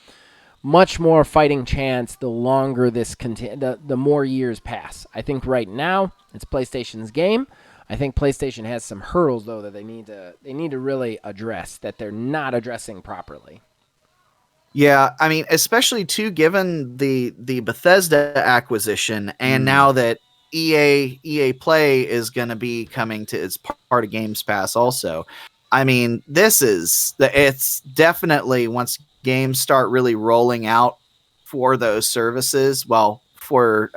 much more fighting chance the longer this the more years pass. I think right now it's PlayStation's game. I think PlayStation has some hurdles though that they need to really address that they're not addressing properly. Yeah, I mean, especially too, given the Bethesda acquisition, and now that EA Play is going to be coming to its part of Games Pass also. I mean, it's definitely once games start really rolling out for those services. Well, for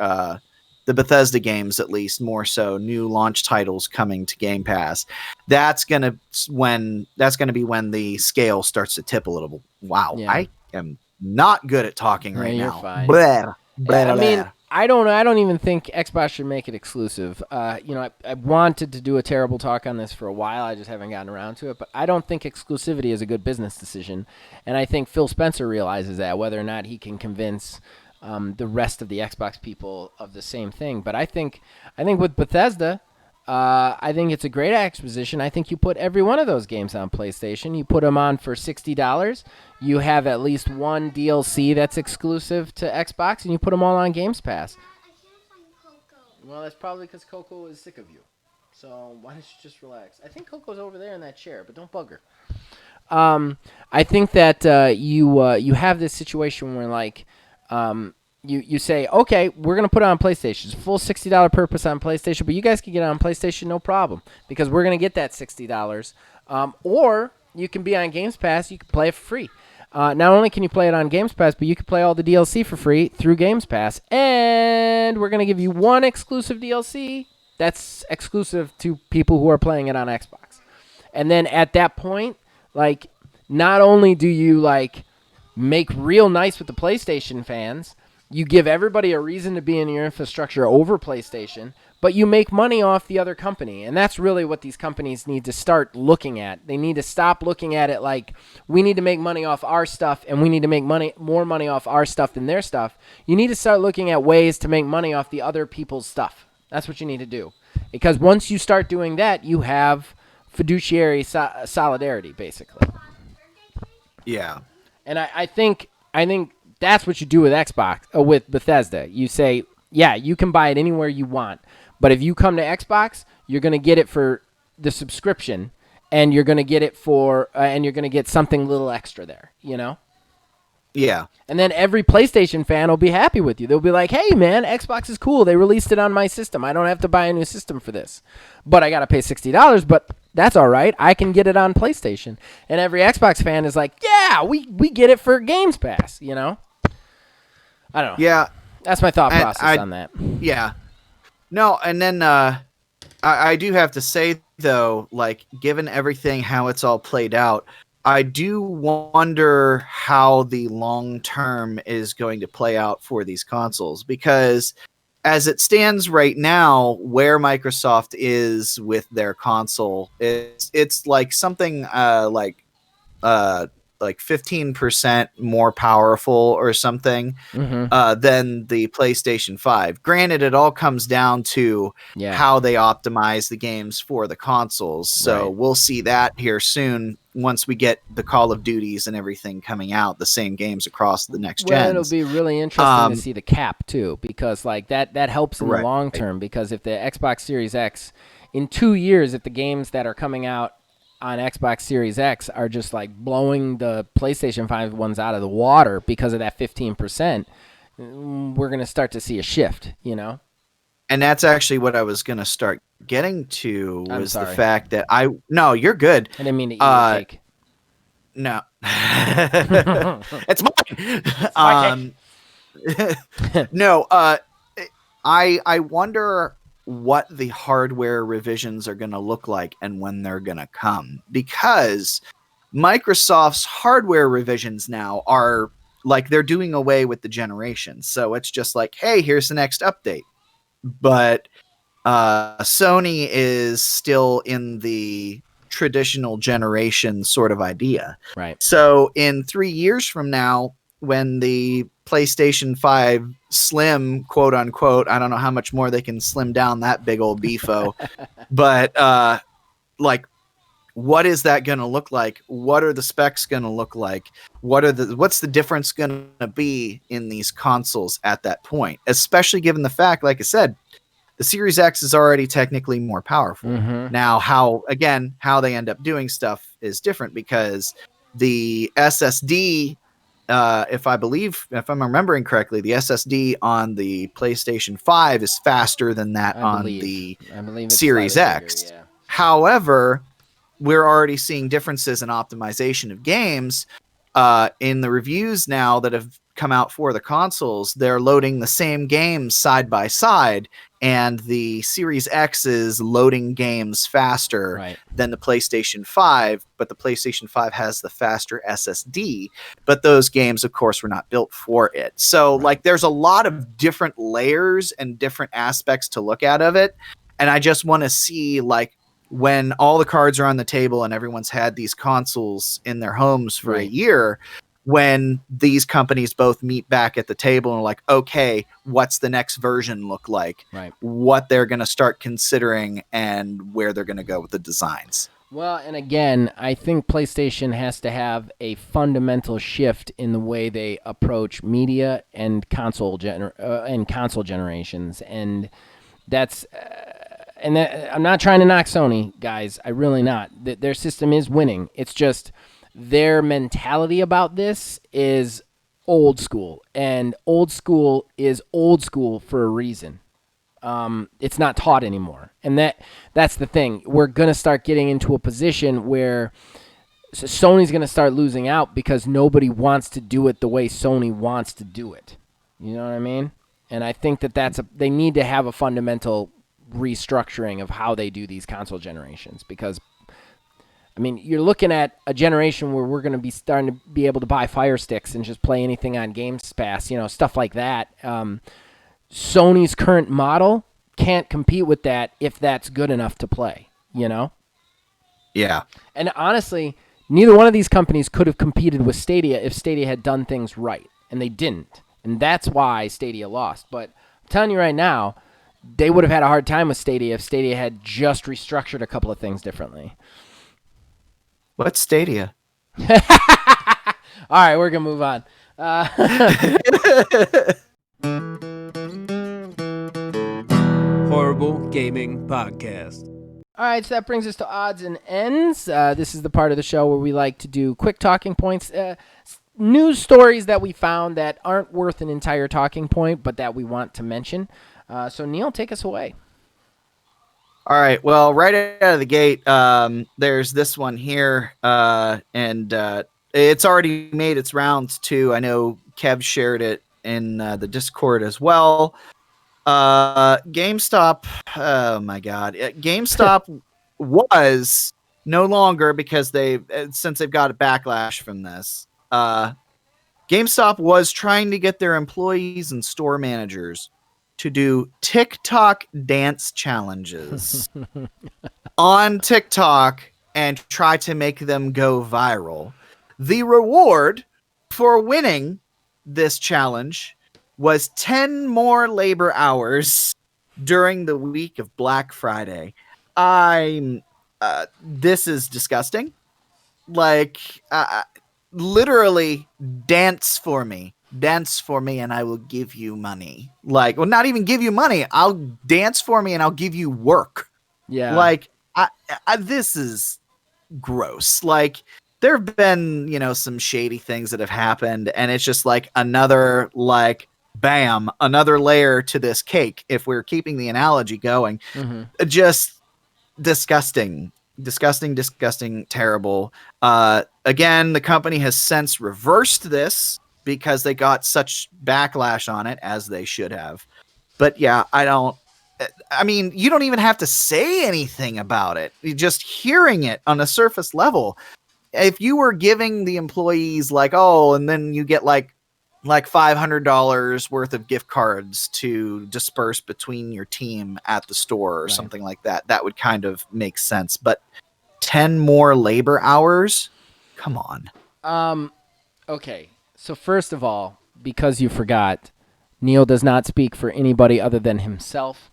the Bethesda games, at least more so, new launch titles coming to Game Pass. That's gonna be when the scale starts to tip a little. Wow, Yeah. I am not good at talking right you're now. fine. Blah, blah, I mean, blah. I don't even think Xbox should make it exclusive. I wanted to do a terrible talk on this for a while. I just haven't gotten around to it. But I don't think exclusivity is a good business decision, and I think Phil Spencer realizes that, whether or not he can convince the rest of the Xbox people of the same thing. But I think with Bethesda, I think it's a great acquisition. I think you put every one of those games on PlayStation. You put them on for $60. You have at least one DLC that's exclusive to Xbox, and you put them all on Games Pass. I can't find Coco. Well, that's probably because Coco is sick of you. So why don't you just relax? I think Coco's over there in that chair, but don't bug her. I think that you have this situation where, like, you say, okay, we're going to put it on PlayStation. It's a full $60 purpose on PlayStation, but you guys can get it on PlayStation, no problem, because we're going to get that $60. Or you can be on Games Pass. You can play it for free. Not only can you play it on Games Pass, but you can play all the DLC for free through Games Pass. And we're going to give you one exclusive DLC that's exclusive to people who are playing it on Xbox. And then at that point, like, not only do you, like, make real nice with the PlayStation fans, you give everybody a reason to be in your infrastructure over PlayStation, but you make money off the other company. And that's really what these companies need to start looking at. They need to stop looking at it like, we need to make money off our stuff and we need to make more money off our stuff than their stuff. You need to start looking at ways to make money off the other people's stuff. That's what you need to do. Because once you start doing that, you have fiduciary solidarity, basically. Yeah. And I think that's what you do with Xbox, with Bethesda. You say, yeah, you can buy it anywhere you want, but if you come to Xbox, you're going to get it for the subscription, and you're going to get it and you're going to get something little extra there, you know? Yeah. And then every PlayStation fan will be happy with you. They'll be like, hey, man, Xbox is cool. They released it on my system. I don't have to buy a new system for this. But I got to pay $60, but that's all right. I can get it on PlayStation. And every Xbox fan is like, yeah, we get it for Games Pass, you know? I don't know. Yeah. That's my thought process on that. Yeah. No, and then I do have to say, though, like, given everything, how it's all played out, I do wonder how the long term is going to play out for these consoles, because as it stands right now, where Microsoft is with their console, it's like something like 15% more powerful or something than the PlayStation 5. Granted, it all comes down to how they optimize the games for the consoles. So we'll see that here soon once we get the Call of Duties and everything coming out, the same games across the next gens. Well, it'll be really interesting to see the cap, too, because like that helps in the long term, because if the Xbox Series X, in 2 years, if the games that are coming out on Xbox Series X are just like blowing the PlayStation 5 ones out of the water because of that 15%, we're going to start to see a shift, you know? And that's actually what I was going to start getting to, was the sorry. fact that no, you're good. I didn't mean to eat your cake. No. It's mine. No, I wonder what the hardware revisions are going to look like and when they're going to come, because Microsoft's hardware revisions now are like, they're doing away with the generation. So it's just like, hey, here's the next update. But Sony is still in the traditional generation sort of idea. Right. So in 3 years from now, when the PlayStation 5 Slim, quote unquote, I don't know how much more they can slim down that big old beefo, but like, what is that going to look like? What are the specs going to look like? What's the difference going to be in these consoles at that point? Especially given the fact, like I said, the Series X is already technically more powerful. Mm-hmm. Now, how they end up doing stuff is different because the SSD, if I'm remembering correctly, the SSD on the PlayStation 5 is faster than that on the I believe it's Series slightly X. bigger, yeah. However, we're already seeing differences in optimization of games. In the reviews now that have come out for the consoles, they're loading the same games side by side, and the Series X is loading games faster Right. than the PlayStation 5, but the PlayStation 5 has the faster SSD, but those games, of course, were not built for it. So, like, there's a lot of different layers and different aspects to look at of it, and I just want to see, like, when all the cards are on the table and everyone's had these consoles in their homes for a year, when these companies both meet back at the table and are like, okay, what's the next version look like? Right. What they're going to start considering and where they're going to go with the designs. Well, and again, I think PlayStation has to have a fundamental shift in the way they approach media and console generations, and that's I'm not trying to knock Sony, guys. I really not. Their system is winning. It's just their mentality about this is old school, and old school is old school for a reason. It's not taught anymore, and that's the thing. We're gonna start getting into a position where Sony's gonna start losing out because nobody wants to do it the way Sony wants to do it. You know what I mean? And I think they need to have a fundamental restructuring of how they do these console generations, because I mean, you're looking at a generation where we're going to be starting to be able to buy Fire Sticks and just play anything on Games Pass, stuff like that. Sony's current model can't compete with that if that's good enough to play, Yeah. And honestly, neither one of these companies could have competed with Stadia if Stadia had done things right, and they didn't. And that's why Stadia lost. But I'm telling you right now, they would have had a hard time with Stadia if Stadia had just restructured a couple of things differently. What's Stadia? All right, we're going to move on. Horrible Gaming Podcast. All right, so that brings us to odds and ends. This is the part of the show where we like to do quick talking points. News stories that we found that aren't worth an entire talking point, but that we want to mention. So, Neil, take us away. All right. Well, right out of the gate, there's this one here, and it's already made its rounds too. I know Kev shared it in the Discord as well. GameStop. Oh my God, GameStop was no longer, because since they've got a backlash from this. GameStop was trying to get their employees and store managers to do TikTok dance challenges on TikTok and try to make them go viral. The reward for winning this challenge was 10 more labor hours during the week of Black Friday. This is disgusting. Like, literally, dance for me, and I will give you money. Like, well, not even give you money. I'll dance for me and I'll give you work. Yeah. Like, this is gross. Like, there have been, some shady things that have happened, and it's just like another, like, bam, another layer to this cake. If we're keeping the analogy going, just disgusting, terrible. Again, the company has since reversed this because they got such backlash on it, as they should have. But yeah, I mean, you don't even have to say anything about it. You're just hearing it on a surface level. If you were giving the employees like, oh, and then you get like like $500 worth of gift cards to disperse between your team at the store or something like that, that would kind of make sense. But 10 more labor hours? Come on. Okay. So first of all, because you forgot, Neil does not speak for anybody other than himself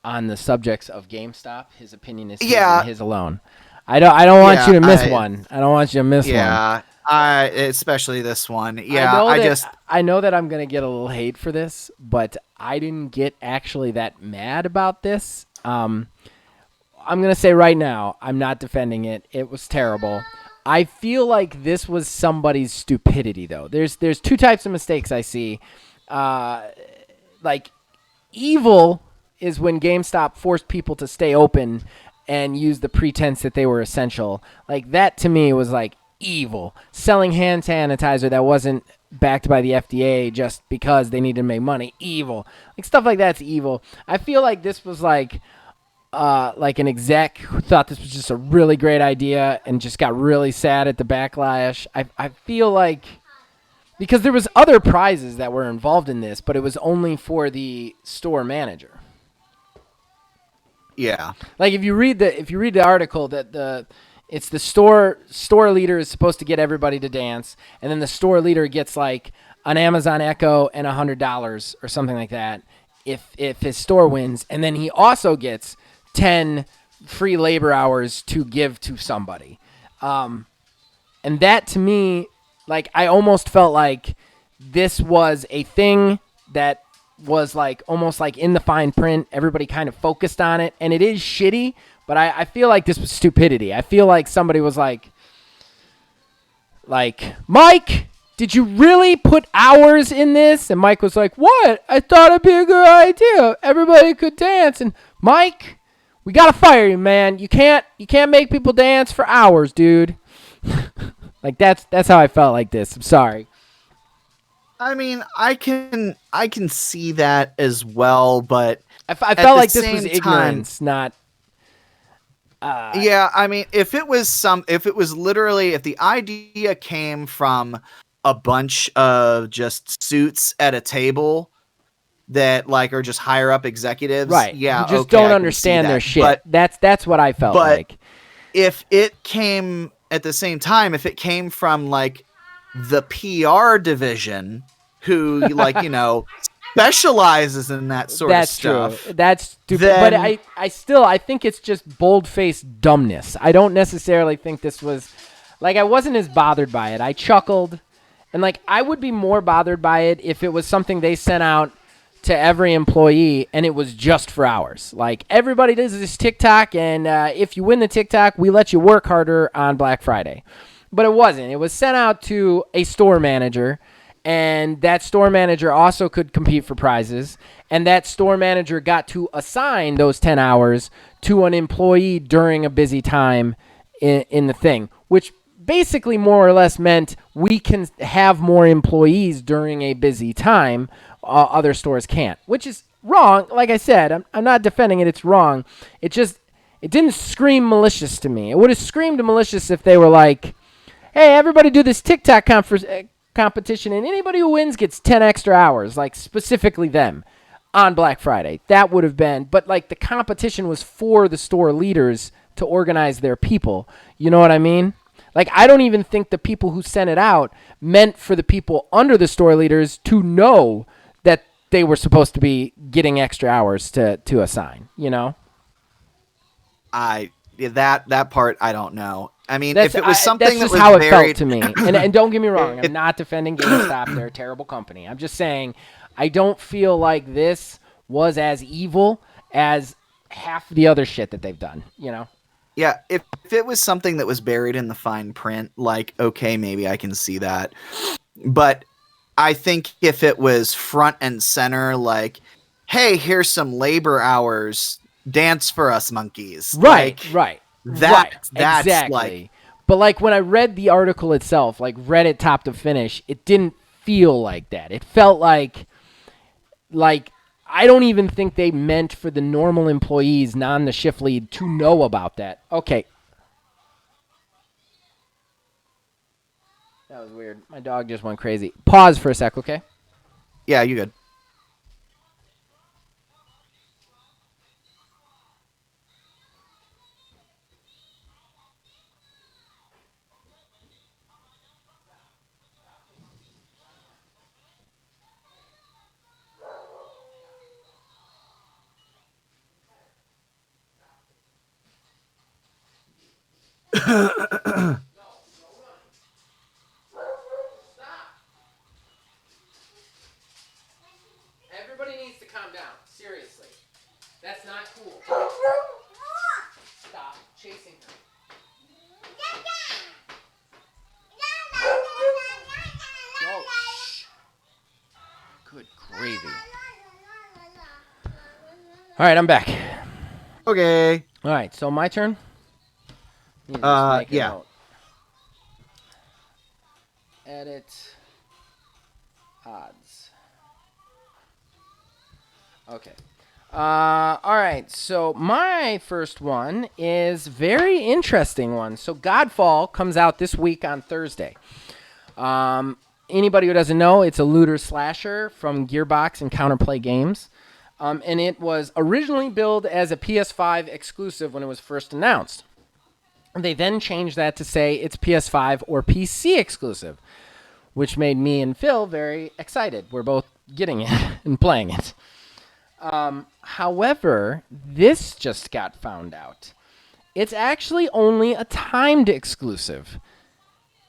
on the subjects of GameStop. His opinion is his and his alone. I don't want you to miss one. I don't want you to miss one. Yeah, especially this one. Yeah, I know that I'm gonna get a little hate for this, but I didn't get actually that mad about this. I'm gonna say right now, I'm not defending it. It was terrible. I feel like this was somebody's stupidity, though. There's two types of mistakes I see. Like, evil is when GameStop forced people to stay open and use the pretense that they were essential. Like, that to me was like evil. Selling hand sanitizer that wasn't backed by the FDA just because they needed to make money. Evil. Like, stuff like that's evil. I feel like this was like an exec who thought this was just a really great idea and just got really sad at the backlash. I feel like because there was other prizes that were involved in this, but it was only for the store manager. Yeah. Like if you read the article that it's the store leader is supposed to get everybody to dance, and then the store leader gets like an Amazon Echo and $100 or something like that if his store wins, and then he also gets 10 free labor hours to give to somebody. And that to me, like, I almost felt like this was a thing that was like almost like in the fine print. Everybody kind of focused on it, and it is shitty, but I feel like this was stupidity. I feel like somebody was like, Mike, did you really put hours in this? And Mike was like, what? I thought it'd be a good idea. Everybody could dance. And Mike, we gotta fire you, man. You can't make people dance for hours, dude. Like that's how I felt like this. I'm sorry. I mean, I can see that as well, but I felt like this was ignorance, not. Yeah, I mean, if it was literally, if the idea came from a bunch of just suits at a table that like are just higher up executives, right? Yeah, who just don't understand their shit. But that's what I felt like. If it came at the same time, if it came from like the PR division, who like specializes in that sort of stuff. That's true. That's stupid. But I think it's just bold-faced dumbness. I don't necessarily think this was like, I wasn't as bothered by it. I chuckled, and like I would be more bothered by it if it was something they sent out to every employee and it was just for hours. Like, everybody does this TikTok, and if you win the TikTok, we let you work harder on Black Friday. But it wasn't. It was sent out to a store manager, and that store manager also could compete for prizes, and that store manager got to assign those 10 hours to an employee during a busy time in the thing, which basically more or less meant we can have more employees during a busy time. Other stores can't, which is wrong. Like I said, I'm not defending it. It's wrong. It didn't scream malicious to me. It would have screamed malicious if they were like, hey, everybody do this TikTok competition, and anybody who wins gets 10 extra hours, like specifically them on Black Friday. That would have been, but like the competition was for the store leaders to organize their people. You know what I mean? Like, I don't even think the people who sent it out meant for the people under the store leaders to know that they were supposed to be getting extra hours to assign, that part I don't know. I mean, if it was something that's just that was how it buried... felt to me. And don't get me wrong, I'm not defending GameStop. They're a terrible company. I'm just saying I don't feel like this was as evil as half the other shit that they've done, Yeah, if it was something that was buried in the fine print, like, okay, maybe I can see that. But I think if it was front and center, like, hey, here's some labor hours, dance for us, monkeys. Right. That's exactly. Like, but like when I read the article itself, like read it top to finish, it didn't feel like that. It felt like I don't even think they meant for the normal employees, the shift lead, to know about that. Okay. That was weird. My dog just went crazy. Pause for a sec, okay? Yeah, you good. Everybody needs to calm down. Seriously. That's not cool. Stop chasing her. Go. Shh. Good gravy. All right, I'm back. Okay. All right, so my turn. Need to just make a Yeah. note. Edit odds. Okay. All right. So my first one is very interesting one. So Godfall comes out this week on Thursday. Anybody who doesn't know, it's a looter slasher from Gearbox and Counterplay Games. And it was originally billed as a PS5 exclusive when it was first announced. They then changed that to say it's PS5 or PC exclusive, which made me and Phil very excited. We're both getting it and playing it. However, this just got found out. It's actually only a timed exclusive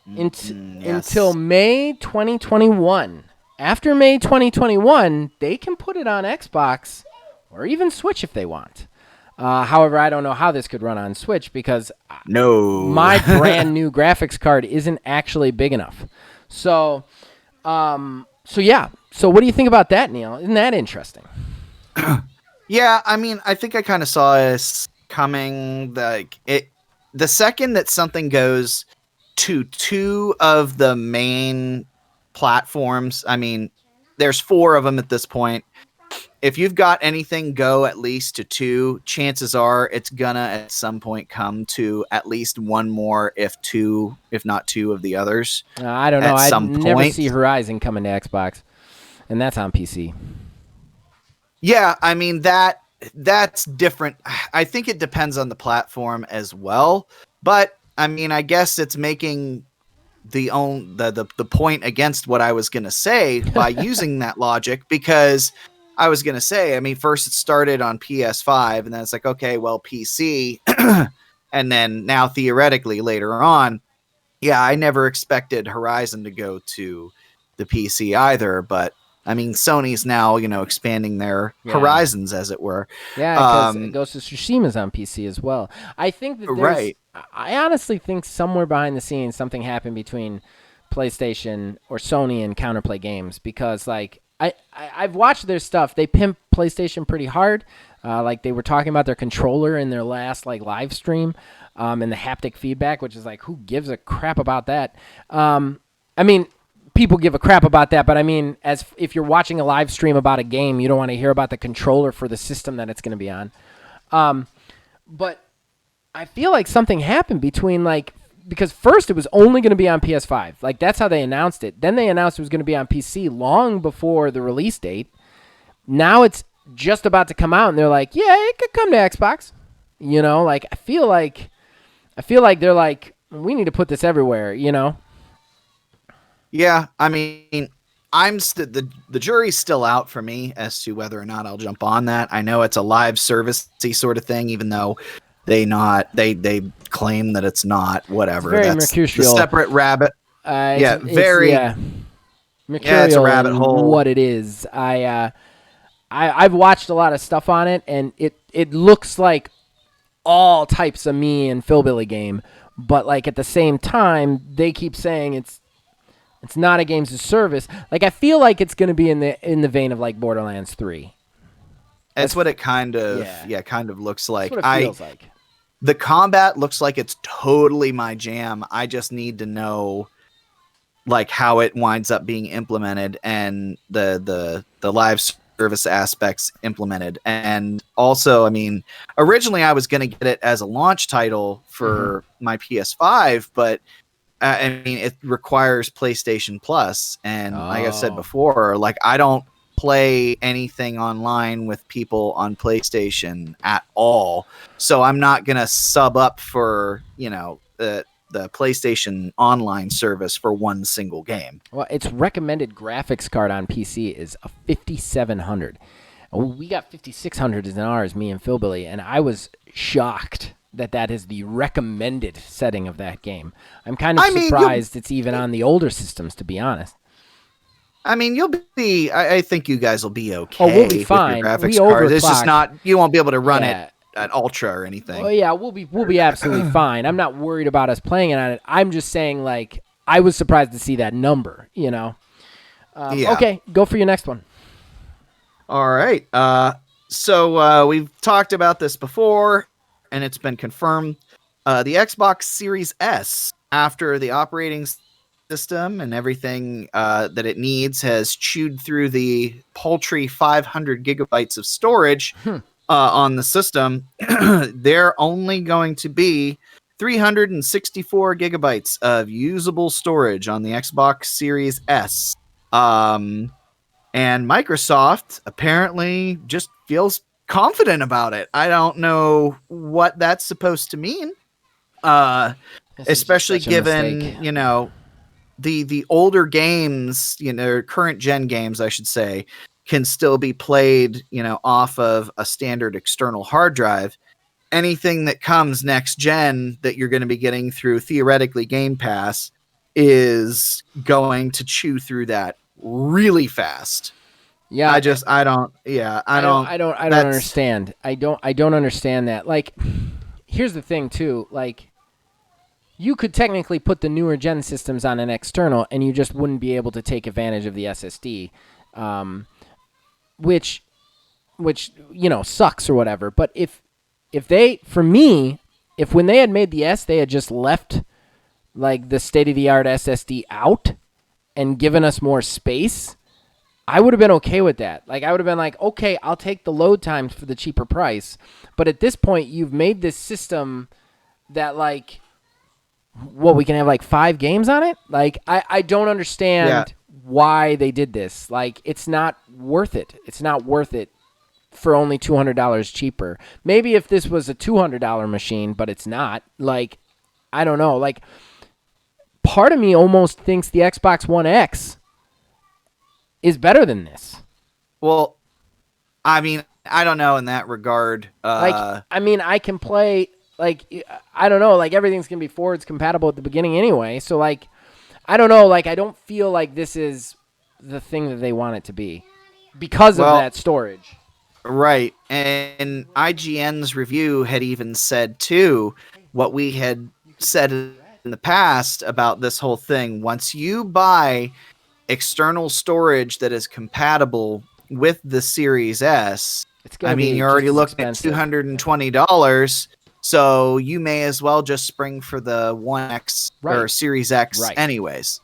until May 2021. After May 2021, they can put it on Xbox or even Switch if they want. However, I don't know how this could run on Switch because my brand new graphics card isn't actually big enough. So yeah. So what do you think about that, Neil? Isn't that interesting? Yeah, I mean, I think I kind of saw this coming. The second that something goes to two of the main platforms, I mean, there's 4 of them at this point. If you've got anything go at least to 2, chances are it's gonna at some point come to at least one more, if not 2 of the others. I don't know. At I some never point. see Horizon coming to Xbox, and that's on PC. Yeah, I mean that's different. I think it depends on the platform as well. But I mean, I guess it's making the point against what I was going to say by using that logic, because I was going to say, I mean, first it started on PS5 and then it's like, okay, well, PC, and then now theoretically later on, yeah, I never expected Horizon to go to the PC either, but I mean, Sony's now, expanding their horizons, as it were. Yeah, because Ghost of Tsushima's on PC as well. I think that Right. I honestly think somewhere behind the scenes something happened between PlayStation or Sony and Counterplay Games, because like I've watched their stuff. They pimp PlayStation pretty hard. Like they were talking about their controller in their last like live stream, and the haptic feedback, which is like, who gives a crap about that? I mean, people give a crap about that, but I mean, as if you're watching a live stream about a game, you don't want to hear about the controller for the system that it's going to be on. But I feel like something happened between because first it was only going to be on PS5. Like that's how they announced it. Then they announced it was going to be on PC long before the release date. Now it's just about to come out and they're like, yeah, it could come to Xbox. Like I feel like they're like, we need to put this everywhere, Yeah, I mean, the jury's still out for me as to whether or not I'll jump on that. I know it's a live service-y sort of thing, even though they claim that it's not. Whatever, it's very that's mercurial. the separate rabbit. Mercurial. Yeah, it's a rabbit hole. What it is, I've watched a lot of stuff on it, and it looks like all types of me and Philbilly game, but like at the same time, they keep saying it's not a games as service. Like I feel like it's going to be in the vein of like Borderlands 3. That's what it kind of looks like. That's what it feels like. The combat looks like it's totally my jam. I just need to know like how it winds up being implemented and the live service aspects implemented. And also, I mean, originally I was going to get it as a launch title for my PS5, but I mean, it requires PlayStation Plus, and like I said Oh. before, like I don't play anything online with people on PlayStation at all, so I'm not gonna sub up for the PlayStation Online service for one single game. Well, its recommended graphics card on PC is a 5700. We got 5600 in ours, me and Philbilly, and I was shocked that is the recommended setting of that game. I'm kind of surprised it's even on the older systems, to be honest. I mean, you'll be. I think you guys will be okay. Oh, we'll be fine. With your We graphics cards. It's overclock. just not. You won't be able to run Yeah. it at ultra or anything. Oh yeah, we'll be absolutely fine. I'm not worried about us playing it on it. I'm just saying, like, I was surprised to see that number. Yeah. Okay, go for your next one. All right. So we've talked about this before, and it's been confirmed. The Xbox Series S, after the operating system and everything that it needs has chewed through the paltry 500 gigabytes of storage on the system, they're only going to be 364 gigabytes of usable storage on the Xbox Series S. And Microsoft apparently just feels confident about it. I don't know what that's supposed to mean. Especially given, the older games, current gen games, I should say, can still be played, off of a standard external hard drive. Anything that comes next gen that you're going to be getting through theoretically Game Pass is going to chew through that really fast. Yeah, I don't understand. I don't understand that. Like, here's the thing too. Like, you could technically put the newer gen systems on an external, and you just wouldn't be able to take advantage of the SSD, which sucks or whatever. But if when they had made the S, they had just left like the state of the art SSD out and given us more space, I would have been okay with that. Like, I would have been like, okay, I'll take the load times for the cheaper price. But at this point, you've made this system that, like, we can have like 5 games on it? Like, I don't understand why they did this. Like, it's not worth it. It's not worth it for only $200 cheaper. Maybe if this was a $200 machine, but it's not. Like, I don't know. Like, part of me almost thinks the Xbox One X is better than this. Well, I mean, I don't know in that regard. I can play, like, I don't know, like, everything's going to be forwards compatible at the beginning anyway. So, like, I don't know, like, I don't feel like this is the thing that they want it to be because of that storage. Right. And IGN's review had even said, too, what we had said in the past about this whole thing. Once you buy external storage that is compatible with the Series S, you're already looking at $220, so you may as well just spring for the One X or Series X anyways.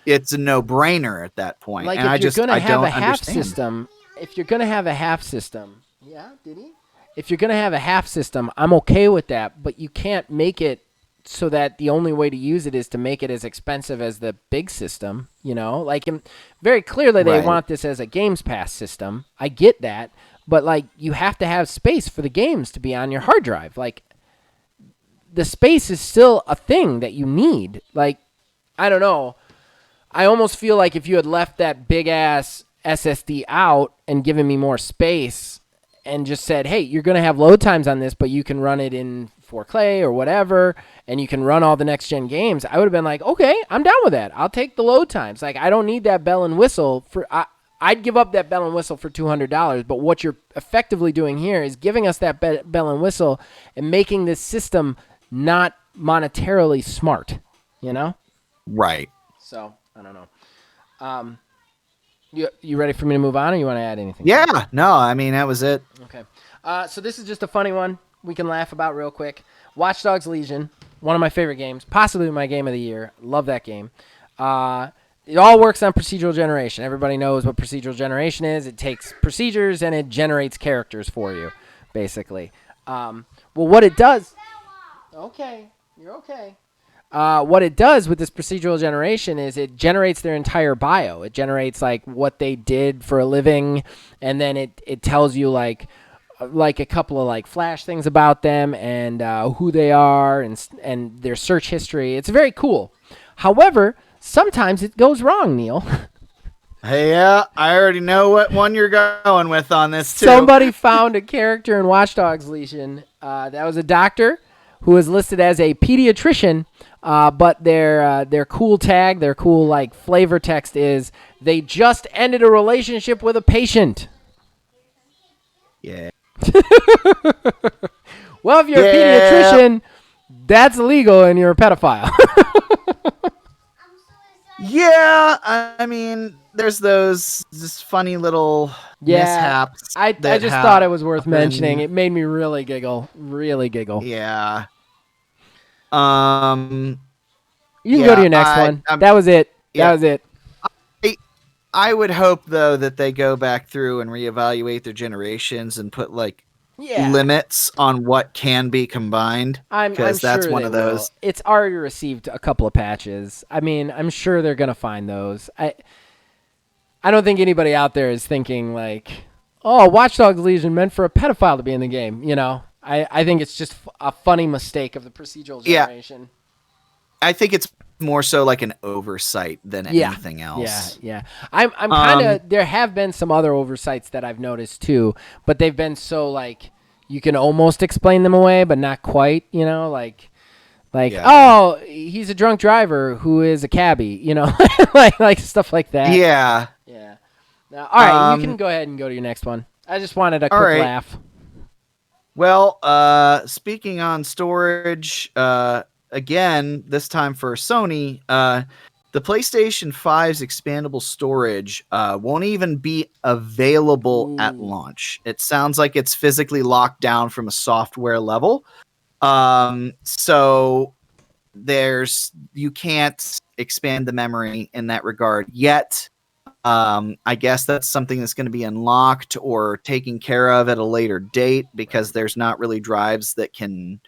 It's a no-brainer at that point. Like, and if you're going to have a half understand. system, if you're going to have a half system, if you're going to have a half system, I'm okay with that, but you can't make it so that the only way to use it is to make it as expensive as the big system, Like, very clearly they want this as a Games Pass system. I get that, but, like, you have to have space for the games to be on your hard drive. Like, the space is still a thing that you need. Like, I don't know. I almost feel like if you had left that big-ass SSD out and given me more space and just said, hey, you're going to have load times on this, but you can run it in 4K or whatever, and you can run all the next-gen games, I would have been like, okay, I'm down with that. I'll take the load times. Like, I don't need that bell and whistle. I'd give up that bell and whistle for $200, but what you're effectively doing here is giving us that bell and whistle and making this system not monetarily smart, Right. So, I don't know. You ready for me to move on, or you want to add anything? Yeah. No, I mean, that was it. Okay. So this is just a funny one we can laugh about real quick. Watch Dogs Legion, one of my favorite games, possibly my game of the year. Love that game. It all works on procedural generation. Everybody knows what procedural generation is. It takes procedures and it generates characters for you, basically. Well, what it does... Okay. You're okay. What it does with this procedural generation is it generates their entire bio. It generates like what they did for a living, and then it tells you like a couple of like flash things about them and who they are and their search history. It's very cool. However, sometimes it goes wrong, Neil. Hey, yeah, I already know what one you're going with on this too. Somebody found a character in Watch Dogs Legion that was a doctor who was listed as a pediatrician, but their cool tag, their cool like flavor text is they just ended a relationship with a patient. Yeah. Well, if you're a pediatrician, that's illegal and you're a pedophile. Yeah, I mean, there's those just funny little mishaps. I just thought it was worth mentioning. It made me really giggle. Really giggle. Yeah. You can go to your next one. That was it. That was it. I would hope though that they go back through and reevaluate their generations and put like limits on what can be combined. I'm that's sure one of those. Will. It's already received a couple of patches. I mean, I'm sure they're gonna find those. I don't think anybody out there is thinking like, oh, Watch Dogs Legion meant for a pedophile to be in the game. You know, I think it's just a funny mistake of the procedural generation. Yeah. I think it's more so like an oversight than anything else. Yeah. I'm kind of. There have been some other oversights that I've noticed too, but they've been so like you can almost explain them away, but not quite. You know, like oh, he's a drunk driver who is a cabbie. You know, like stuff like that. Yeah. Yeah. Now, all right, you can go ahead and go to your next one. I just wanted a quick laugh. Well, speaking on storage, again, this time for Sony, the PlayStation 5's expandable storage won't even be available at launch. It sounds like it's physically locked down from a software level. So you can't expand the memory in that regard yet. I guess that's something that's going to be unlocked or taken care of at a later date because there's not really drives that can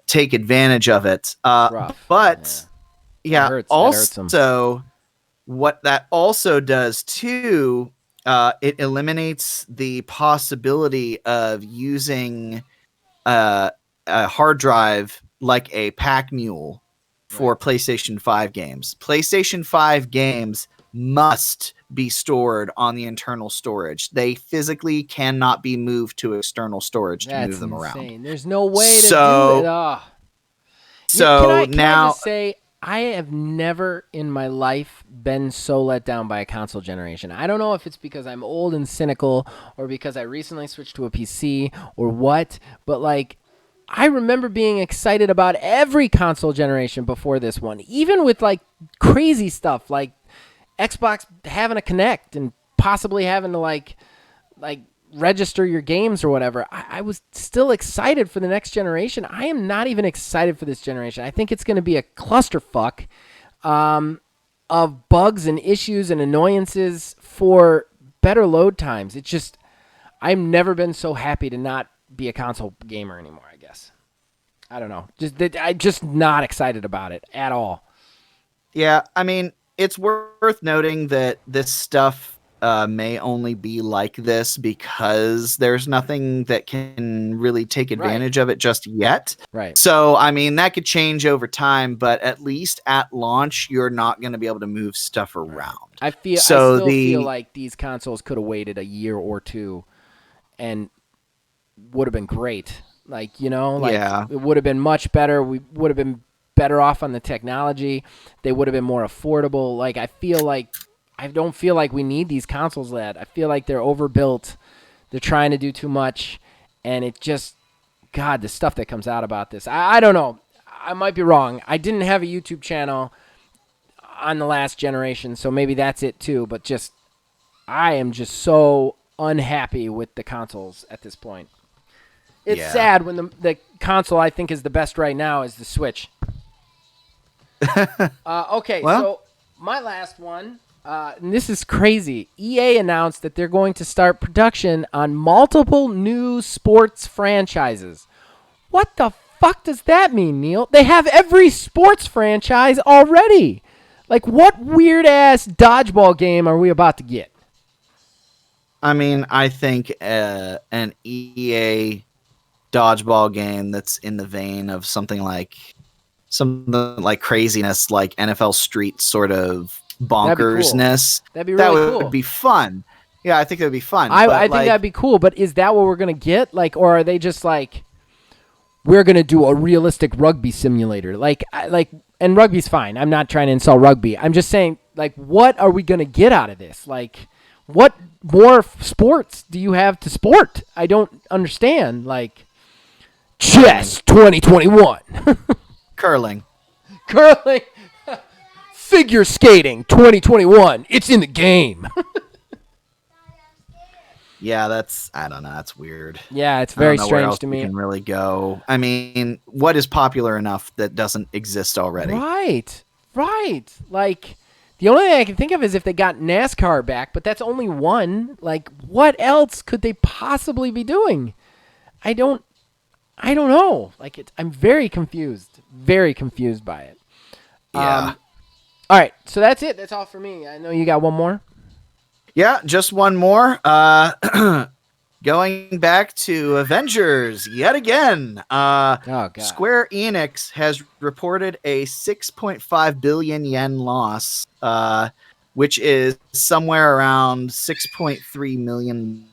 take advantage of it. But also what that also does too, it eliminates the possibility of using a hard drive like a pack mule for PlayStation 5 games. PlayStation 5 games must be stored on the internal storage. They physically cannot be moved to external storage to move them around. There's no way to do it. Oh. So can I just say, I have never in my life been so let down by a console generation. I don't know if it's because I'm old and cynical or because I recently switched to a PC or what, but like I remember being excited about every console generation before this one, even with like crazy stuff like Xbox having a Kinect and possibly having to like register your games or whatever. I was still excited for the next generation. I am not even excited for this generation. I think it's going to be a clusterfuck of bugs and issues and annoyances for better load times. It's just, I've never been so happy to not be a console gamer anymore, I guess. I don't know. I'm just not excited about it at all. Yeah, I mean, it's worth noting that this stuff may only be like this because there's nothing that can really take advantage of it just yet. Right. So, I mean, that could change over time, but at least at launch, you're not going to be able to move stuff around. I still feel like these consoles could have waited a year or two and would have been great. Like, you know, it would have been much better. We would have been better off on the technology. They would have been more affordable. Like, I don't feel like we need these consoles yet. I feel like they're overbuilt. They're trying to do too much. And it just, God, the stuff that comes out about this. I don't know. I might be wrong. I didn't have a YouTube channel on the last generation, so maybe that's it too. But just, I am just so unhappy with the consoles at this point. It's sad when the console I think is the best right now is the Switch. So my last one, and this is crazy. EA announced that they're going to start production on multiple new sports franchises. What the fuck does that mean, Neil? They have every sports franchise already. Like, what weird-ass dodgeball game are we about to get? I mean, I think an EA dodgeball game that's in the vein of something like craziness, like NFL Street sort of bonkersness. That'd be really cool. That would be fun. Yeah, I think it would be fun. I think that'd be cool, but is that what we're going to get? Like, or are they just like, we're going to do a realistic rugby simulator? And rugby's fine. I'm not trying to insult rugby. I'm just saying, like, what are we going to get out of this? Like, what more sports do you have to sport? I don't understand. Like, chess 2021. Curling. Figure skating 2021. It's in the game. Yeah, I don't know. That's weird. Yeah, it's very strange to me. You can really go. I mean, what is popular enough that doesn't exist already? Right. Like, the only thing I can think of is if they got NASCAR back, but that's only one. Like, what else could they possibly be doing? I don't know. Like, I'm very confused by it. Yeah. All right, so that's it. That's all for me. I know you got one more. Yeah, just one more. Going back to Avengers yet again. God. Square Enix has reported a 6.5 billion yen loss, which is somewhere around $6.3 million,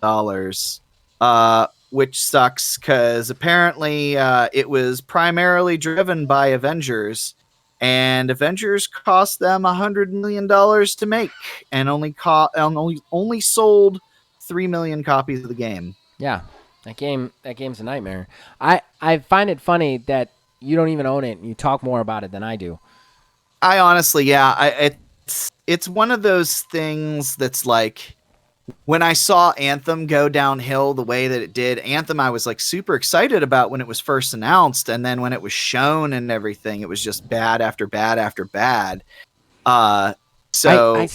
which sucks because apparently it was primarily driven by Avengers. And Avengers cost them $100 million to make, and only sold 3 million copies of the game. Yeah, that game's a nightmare. I find it funny that you don't even own it, and you talk more about it than I do. I honestly, yeah, it's one of those things that's like, when I saw Anthem go downhill the way that it did, Anthem I was like super excited about when it was first announced, and then when it was shown and everything, it was just bad after bad after bad. So I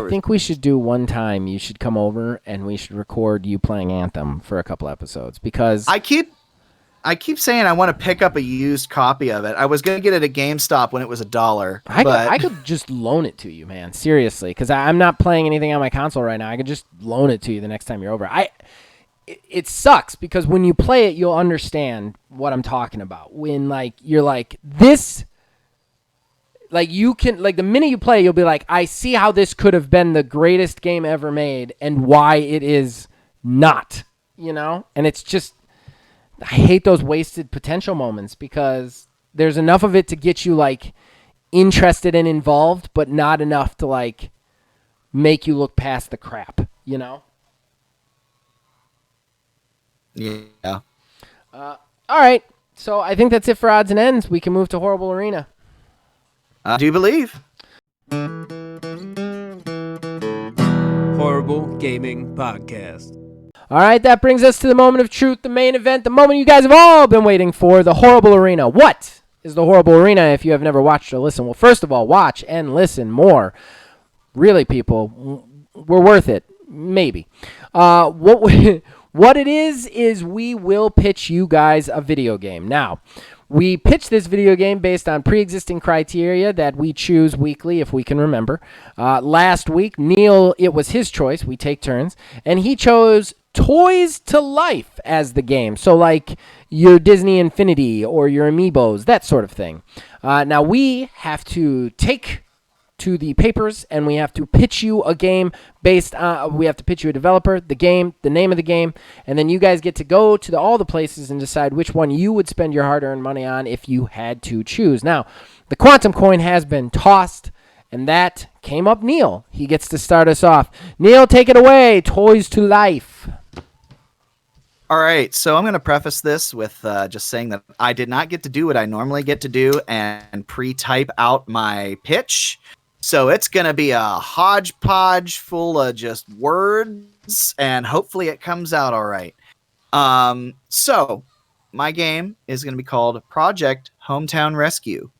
think we should do one time. You should come over and we should record you playing Anthem for a couple episodes, because I keep saying I want to pick up a used copy of it. I was going to get it at GameStop when it was $1. I could just loan it to you, man. Seriously, because I'm not playing anything on my console right now. I could just loan it to you the next time you're over. It sucks because when you play it, you'll understand what I'm talking about. When you're like this, you can the minute you play, you'll be like, I see how this could have been the greatest game ever made and why it is not. And it's just. I hate those wasted potential moments because there's enough of it to get you interested and involved, but not enough to make you look past the crap, Yeah. All right. So I think that's it for odds and ends. We can move to Horrible Arena. I do believe. Horrible Gaming Podcast. All right, that brings us to the moment of truth, the main event, the moment you guys have all been waiting for, the Horrible Arena. What is the Horrible Arena if you have never watched or listened? Well, first of all, watch and listen more. Really, people, we're worth it. Maybe. What it is we will pitch you guys a video game. Now, we pitch this video game based on pre-existing criteria that we choose weekly, if we can remember. Last week, Neil, it was his choice. We take turns. And he chose Toys to Life as the game. So your Disney Infinity or your Amiibos, that sort of thing. Now, we have to take to the papers and we have to pitch you a game we have to pitch you a developer, the game, the name of the game, and then you guys get to go to all the places and decide which one you would spend your hard-earned money on if you had to choose. Now, the Quantum Coin has been tossed, and that came up Neil. He gets to start us off. Neil, take it away. Toys to Life. All right, so I'm going to preface this with just saying that I did not get to do what I normally get to do and pre-type out my pitch. So it's going to be a hodgepodge full of just words, and hopefully it comes out all right. So my game is going to be called Project Hometown Rescue,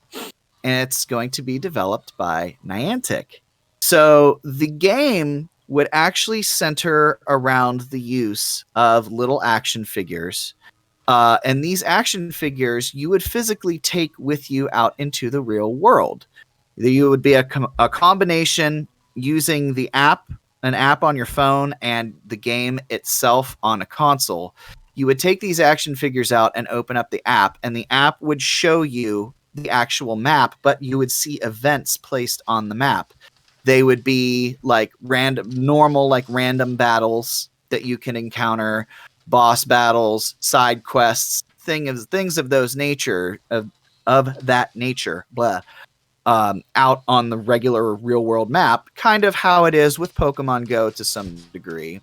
and it's going to be developed by Niantic. So the game would actually center around the use of little action figures And these action figures you would physically take with you out into the real world. You would be a combination using an app on your phone, and the game itself on a console. You would take these action figures out and open up the app, and the app would show you the actual map, but you would see events placed on the map. They would be like random battles that you can encounter, boss battles, side quests, things of those nature of that nature. Blah. Out on the regular real world map, kind of how it is with Pokemon Go to some degree.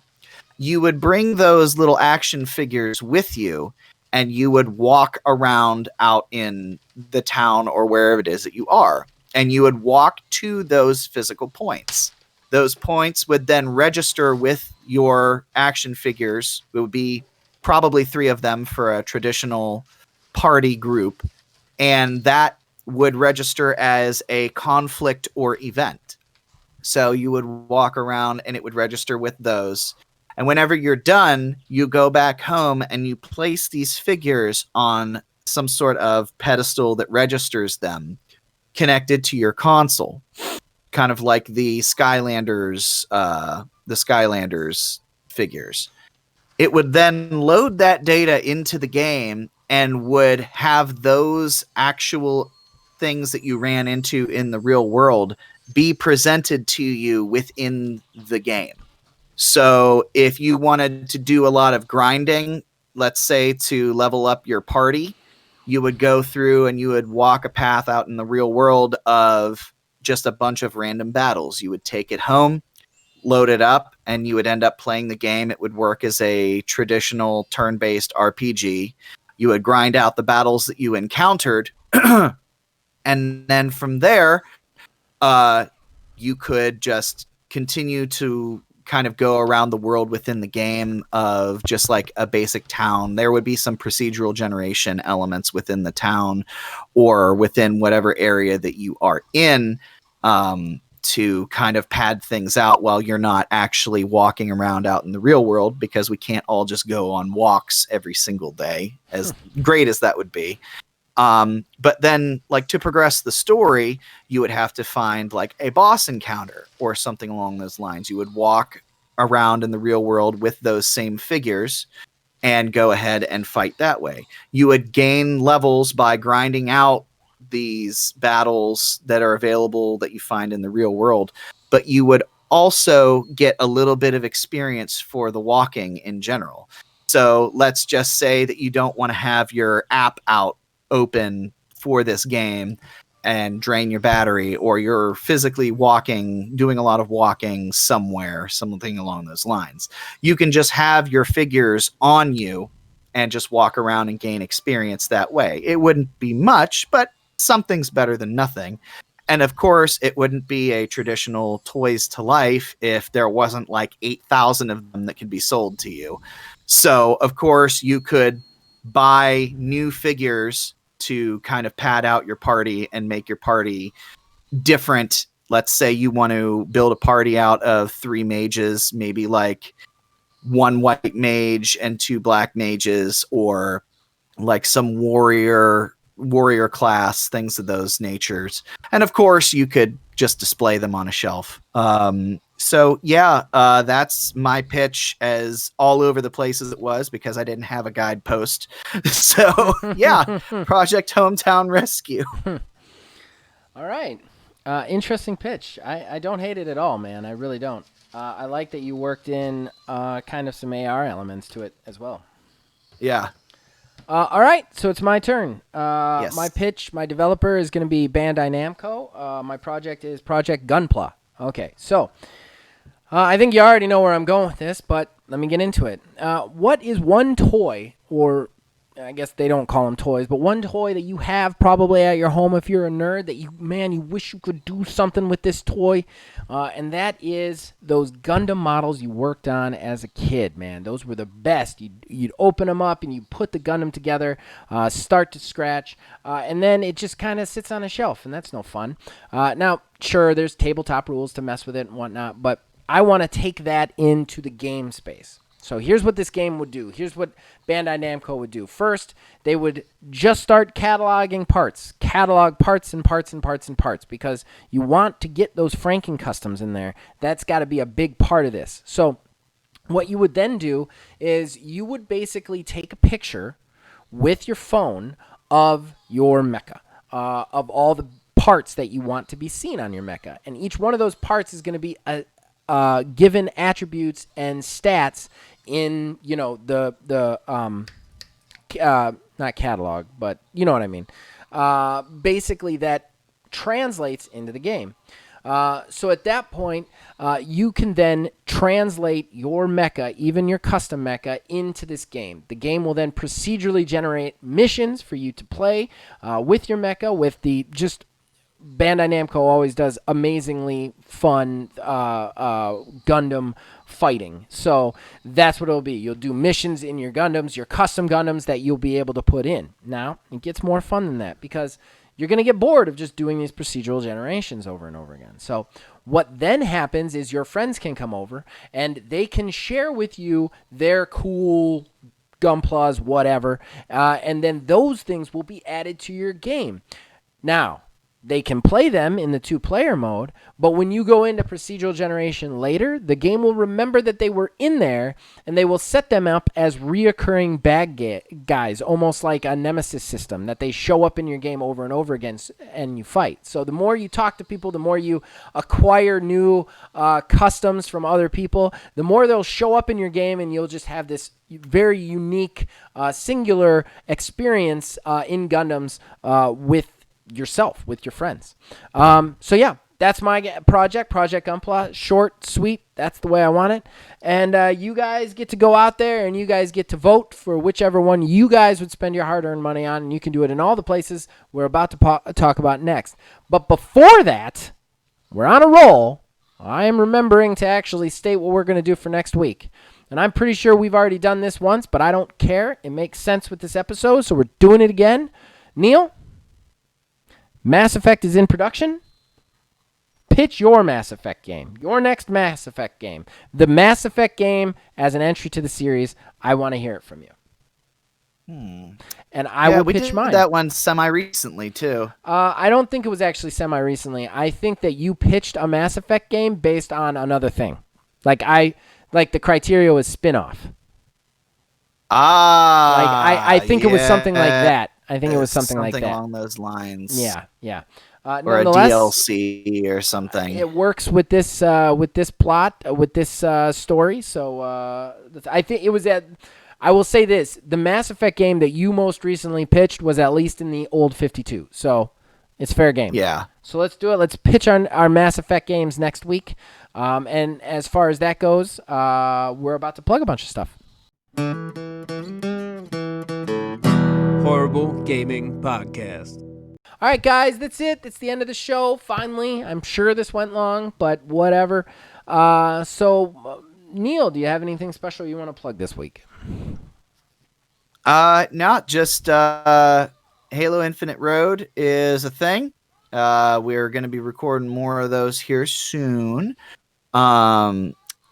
You would bring those little action figures with you, and you would walk around out in the town or wherever it is that you are, and you would walk to those physical points. Those points would then register with your action figures. It would be probably 3 of them for a traditional party group, and that would register as a conflict or event. So you would walk around and it would register with those. And whenever you're done, you go back home and you place these figures on some sort of pedestal that registers them connected to your console. Kind of like the Skylanders figures. It would then load that data into the game and would have those actual things that you ran into in the real world be presented to you within the game. So if you wanted to do a lot of grinding, let's say to level up your party, you would go through and you would walk a path out in the real world of just a bunch of random battles. You would take it home, load it up, and you would end up playing the game. It would work as a traditional turn-based RPG. You would grind out the battles that you encountered, and then from there, you could just continue to kind of go around the world within the game of just like a basic town. There would be some procedural generation elements within the town or within whatever area that you are in, to kind of pad things out while you're not actually walking around out in the real world, because we can't all just go on walks every single day, as great as that would be. But then, like, to progress the story, you would have to find like a boss encounter or something along those lines. You would walk around in the real world with those same figures and go ahead and fight that way. You would gain levels by grinding out these battles that are available that you find in the real world, but you would also get a little bit of experience for the walking in general. So let's just say that you don't want to have your app out open for this game and drain your battery, or you're physically walking, doing a lot of walking somewhere, something along those lines. You can just have your figures on you and just walk around and gain experience that way. It wouldn't be much, but something's better than nothing. And of course, it wouldn't be a traditional toys to life if there wasn't like 8,000 of them that could be sold to you. So, of course, you could buy new figures to kind of pad out your party and make your party different. Let's say you want to build a party out of 3 mages, maybe like 1 white mage and 2 black mages, or like some warrior class, things of those natures. And of course, you could just display them on a shelf. So yeah, that's my pitch, as all over the place as it was, because I didn't have a guide post. So yeah, Project Hometown Rescue. All right. Interesting pitch. I don't hate it at all, man. I really don't. I like that you worked in kind of some AR elements to it as well. Yeah. All right, so it's my turn. Yes. My pitch, my developer is going to be Bandai Namco. My project is Project Gunpla. Okay, so I think you already know where I'm going with this, but let me get into it. What is one toy, or I guess they don't call them toys, but one toy that you have probably at your home if you're a nerd that you wish you could do something with this toy, and that is those Gundam models you worked on as a kid, man. Those were the best. You'd open them up and you put the Gundam together, start to scratch, and then it just kind of sits on a shelf, and that's no fun. Now, sure, there's tabletop rules to mess with it and whatnot, but I want to take that into the game space. So here's what this game would do. Here's what Bandai Namco would do. First, they would just start cataloging parts. Catalog parts and parts and parts and parts, because you want to get those franking customs in there. That's got to be a big part of this. So what you would then do is you would basically take a picture with your phone of your mecha, of all the parts that you want to be seen on your mecha. And each one of those parts is going to be given attributes and stats in, not catalog, but you know what I mean. Basically, that translates into the game. So at that point, you can then translate your mecha, even your custom mecha, into this game. The game will then procedurally generate missions for you to play with your mecha, with the just Bandai Namco always does amazingly fun Gundam fighting. So that's what it'll be. You'll do missions in your Gundams, your custom Gundams that you'll be able to put in. Now, it gets more fun than that, because you're going to get bored of just doing these procedural generations over and over again. So what then happens is your friends can come over and they can share with you their cool Gunplas, whatever, and then those things will be added to your game. Now, they can play them in the 2-player mode, but when you go into procedural generation later, the game will remember that they were in there, and they will set them up as reoccurring bad guys, almost like a nemesis system, that they show up in your game over and over again, and you fight. So the more you talk to people, the more you acquire new customs from other people, the more they'll show up in your game, and you'll just have this very unique, singular experience in Gundams with yourself, with your friends. So yeah, that's my Project Gunpla. Short, sweet, that's the way I want it. And you guys get to go out there and you guys get to vote for whichever one you guys would spend your hard-earned money on, and you can do it in all the places we're about to talk about next. But before that, we're on a roll. I am remembering to actually state what we're going to do for next week. And I'm pretty sure we've already done this once, but I don't care. It makes sense with this episode, so we're doing it again. Neil? Mass Effect is in production. Pitch your Mass Effect game. Your next Mass Effect game. The Mass Effect game as an entry to the series. I want to hear it from you. And I will pitch mine. We did that one semi-recently, too. I don't think it was actually semi-recently. I think that you pitched a Mass Effect game based on another thing. Like the criteria was spin-off. I think it was something like that. I think it was something like that. Along those lines. Yeah. Or a DLC or something. It works with this plot, with this story. So I think it was I will say this: the Mass Effect game that you most recently pitched was at least in the old 52. So it's fair game. Yeah. So let's do it. Let's pitch our Mass Effect games next week. And as far as that goes, we're about to plug a bunch of stuff. Horrible Gaming Podcast. All right, guys, that's it. That's the end of the show. Finally, I'm sure this went long, but whatever. So, Neil, do you have anything special you want to plug this week? Not just Halo Infinite Road is a thing. We're going to be recording more of those here soon.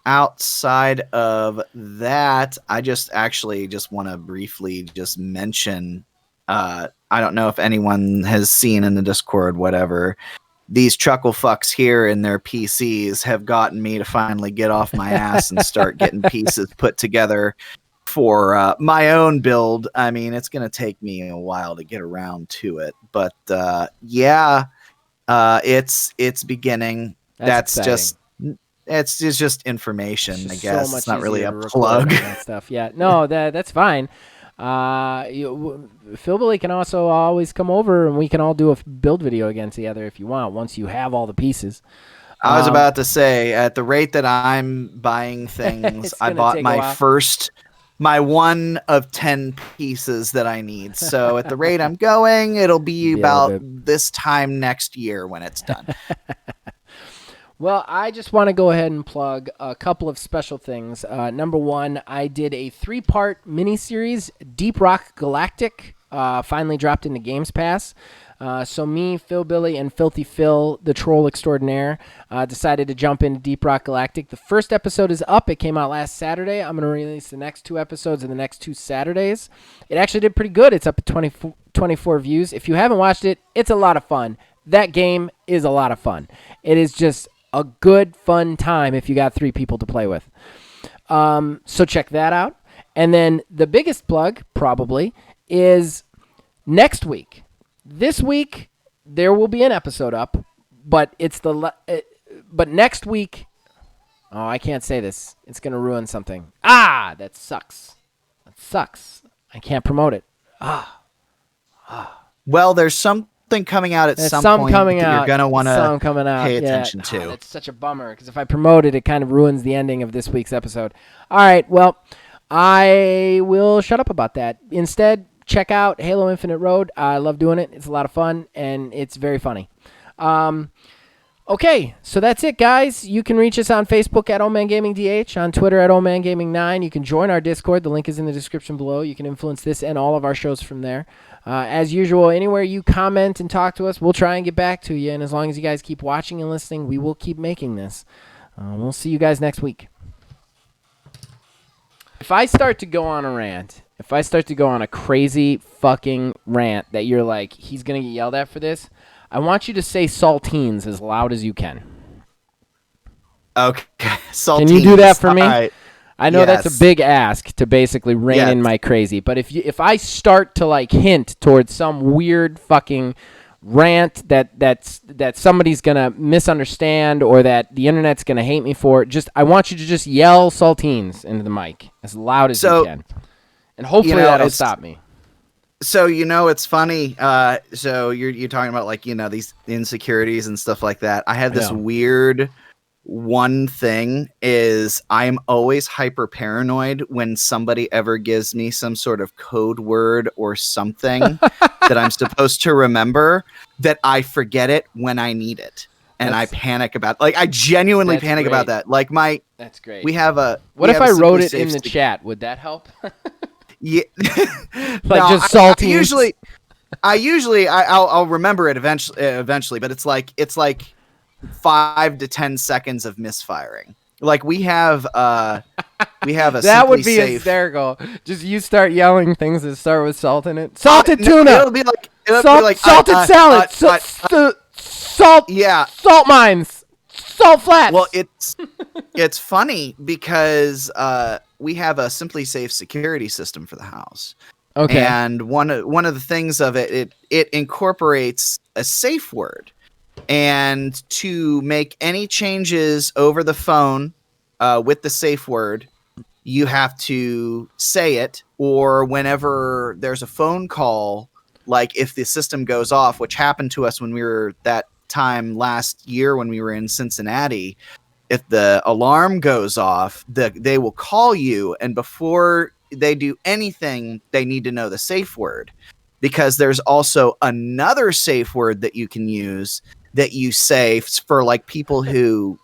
Outside of that, I just want to briefly just mention, I don't know if anyone has seen in the Discord, whatever, these chuckle fucks here in their PCs have gotten me to finally get off my ass and start getting pieces put together for my own build. I mean, it's going to take me a while to get around to it, but it's beginning. That's just... It's just information, I guess. It's not really a plug. That stuff. Yeah, no, that's fine. Philbilly can also always come over, and we can all do a build video again together if you want, once you have all the pieces. I was about to say, at the rate that I'm buying things, I bought my one of 10 pieces that I need. So at the rate I'm going, it'll be about this time next year when it's done. Well, I just want to go ahead and plug a couple of special things. Number one, I did a 3-part miniseries, Deep Rock Galactic, finally dropped into Games Pass. So me, Phil Billy, and Filthy Phil, the troll extraordinaire, decided to jump into Deep Rock Galactic. The first episode is up. It came out last Saturday. I'm going to release the next 2 episodes in the next 2 Saturdays. It actually did pretty good. It's up at 24 views. If you haven't watched it, it's a lot of fun. That game is a lot of fun. It is just a good, fun time if you got 3 people to play with. So check that out. And then the biggest plug, probably, is next week. This week, there will be an episode up, but but next week, oh, I can't say this. It's going to ruin something. That sucks. I can't promote it. Well, there's something coming out at some point that you're going to want to pay attention to. That's such a bummer, because if I promote it, it kind of ruins the ending of this week's episode. All right, well, I will shut up about that. Instead, check out Halo Infinite Road. I love doing it. It's a lot of fun, and it's very funny. Okay, so that's it, guys. You can reach us on Facebook at OldManGamingDH, on Twitter at OldManGaming9. You can join our Discord. The link is in the description below. You can influence this and all of our shows from there. As usual, anywhere you comment and talk to us, we'll try and get back to you. And as long as you guys keep watching and listening, we will keep making this. We'll see you guys next week. If I start to go on a rant, if I start to go on a crazy fucking rant that you're like, he's going to get yelled at for this, I want you to say saltines as loud as you can. Okay. Saltines. Can you do that for me? All right. I know that's a big ask to basically rein in my crazy, but if I start to like hint towards some weird fucking rant that somebody's gonna misunderstand or that the internet's gonna hate me for, I want you to just yell saltines into the mic as loud as you can, and hopefully that'll stop me. So it's funny. So you're talking about like these insecurities and stuff like that. I have this weird. One thing is I'm always hyper paranoid when somebody ever gives me some sort of code word or something that I'm supposed to remember, that I forget it when I need it. And I panic about it. Like I genuinely panic about that. Like That's great. We have a What if I wrote it in the chat? Would that help? Yeah. Just salty. I'll remember it eventually, but it's like 5 to 10 seconds of misfiring. Like we have a that would be safe. Hysterical. Just you start yelling things that start with salt in it. Salted tuna. It'll be like salted salad. Salt. Yeah. Salt mines. Salt flats. Well, it's funny because we have a Simply Safe security system for the house. Okay. And one of the things of it incorporates a safe word. And to make any changes over the phone with the safe word, you have to say it, or whenever there's a phone call, like if the system goes off, which happened to us when we were that time last year when we were in Cincinnati, if the alarm goes off, they will call you, and before they do anything, they need to know the safe word, because there's also another safe word that you can use that you say for like people who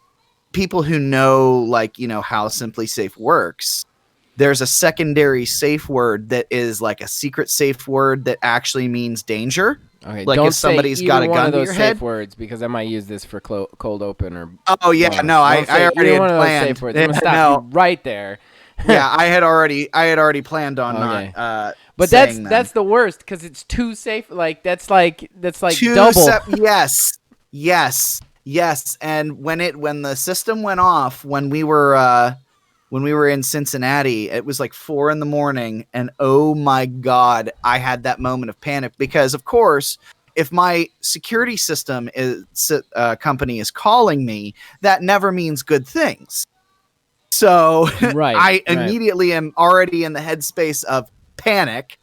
know, like, how Simply Safe works. There's a secondary safe word that is like a secret safe word that actually means danger. Okay, like don't if somebody's say got a one gun of to those your safe head. words, because I might use this for cold open or. Oh yeah, bonus. no, I already had one of those planned. safe words. I'm gonna stop you right there. Yeah, I had already planned on not. But that's the worst, because it's too safe. Like that's like double. Yes. And when the system went off, when we were in Cincinnati, it was like 4 a.m, and oh my God, I had that moment of panic, because of course, if my security system company is calling me, that never means good things. So I immediately am already in the headspace of panic.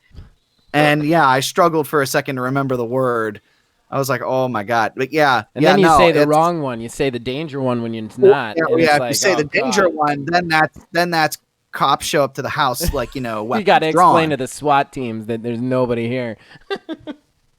And yeah, I struggled for a second to remember the word. I was like, oh my God. But yeah. And then you say the wrong one. You say the danger one when it's not. Yeah, if you say the danger one, then that's cops show up to the house, like, you got to explain to the SWAT teams that there's nobody here.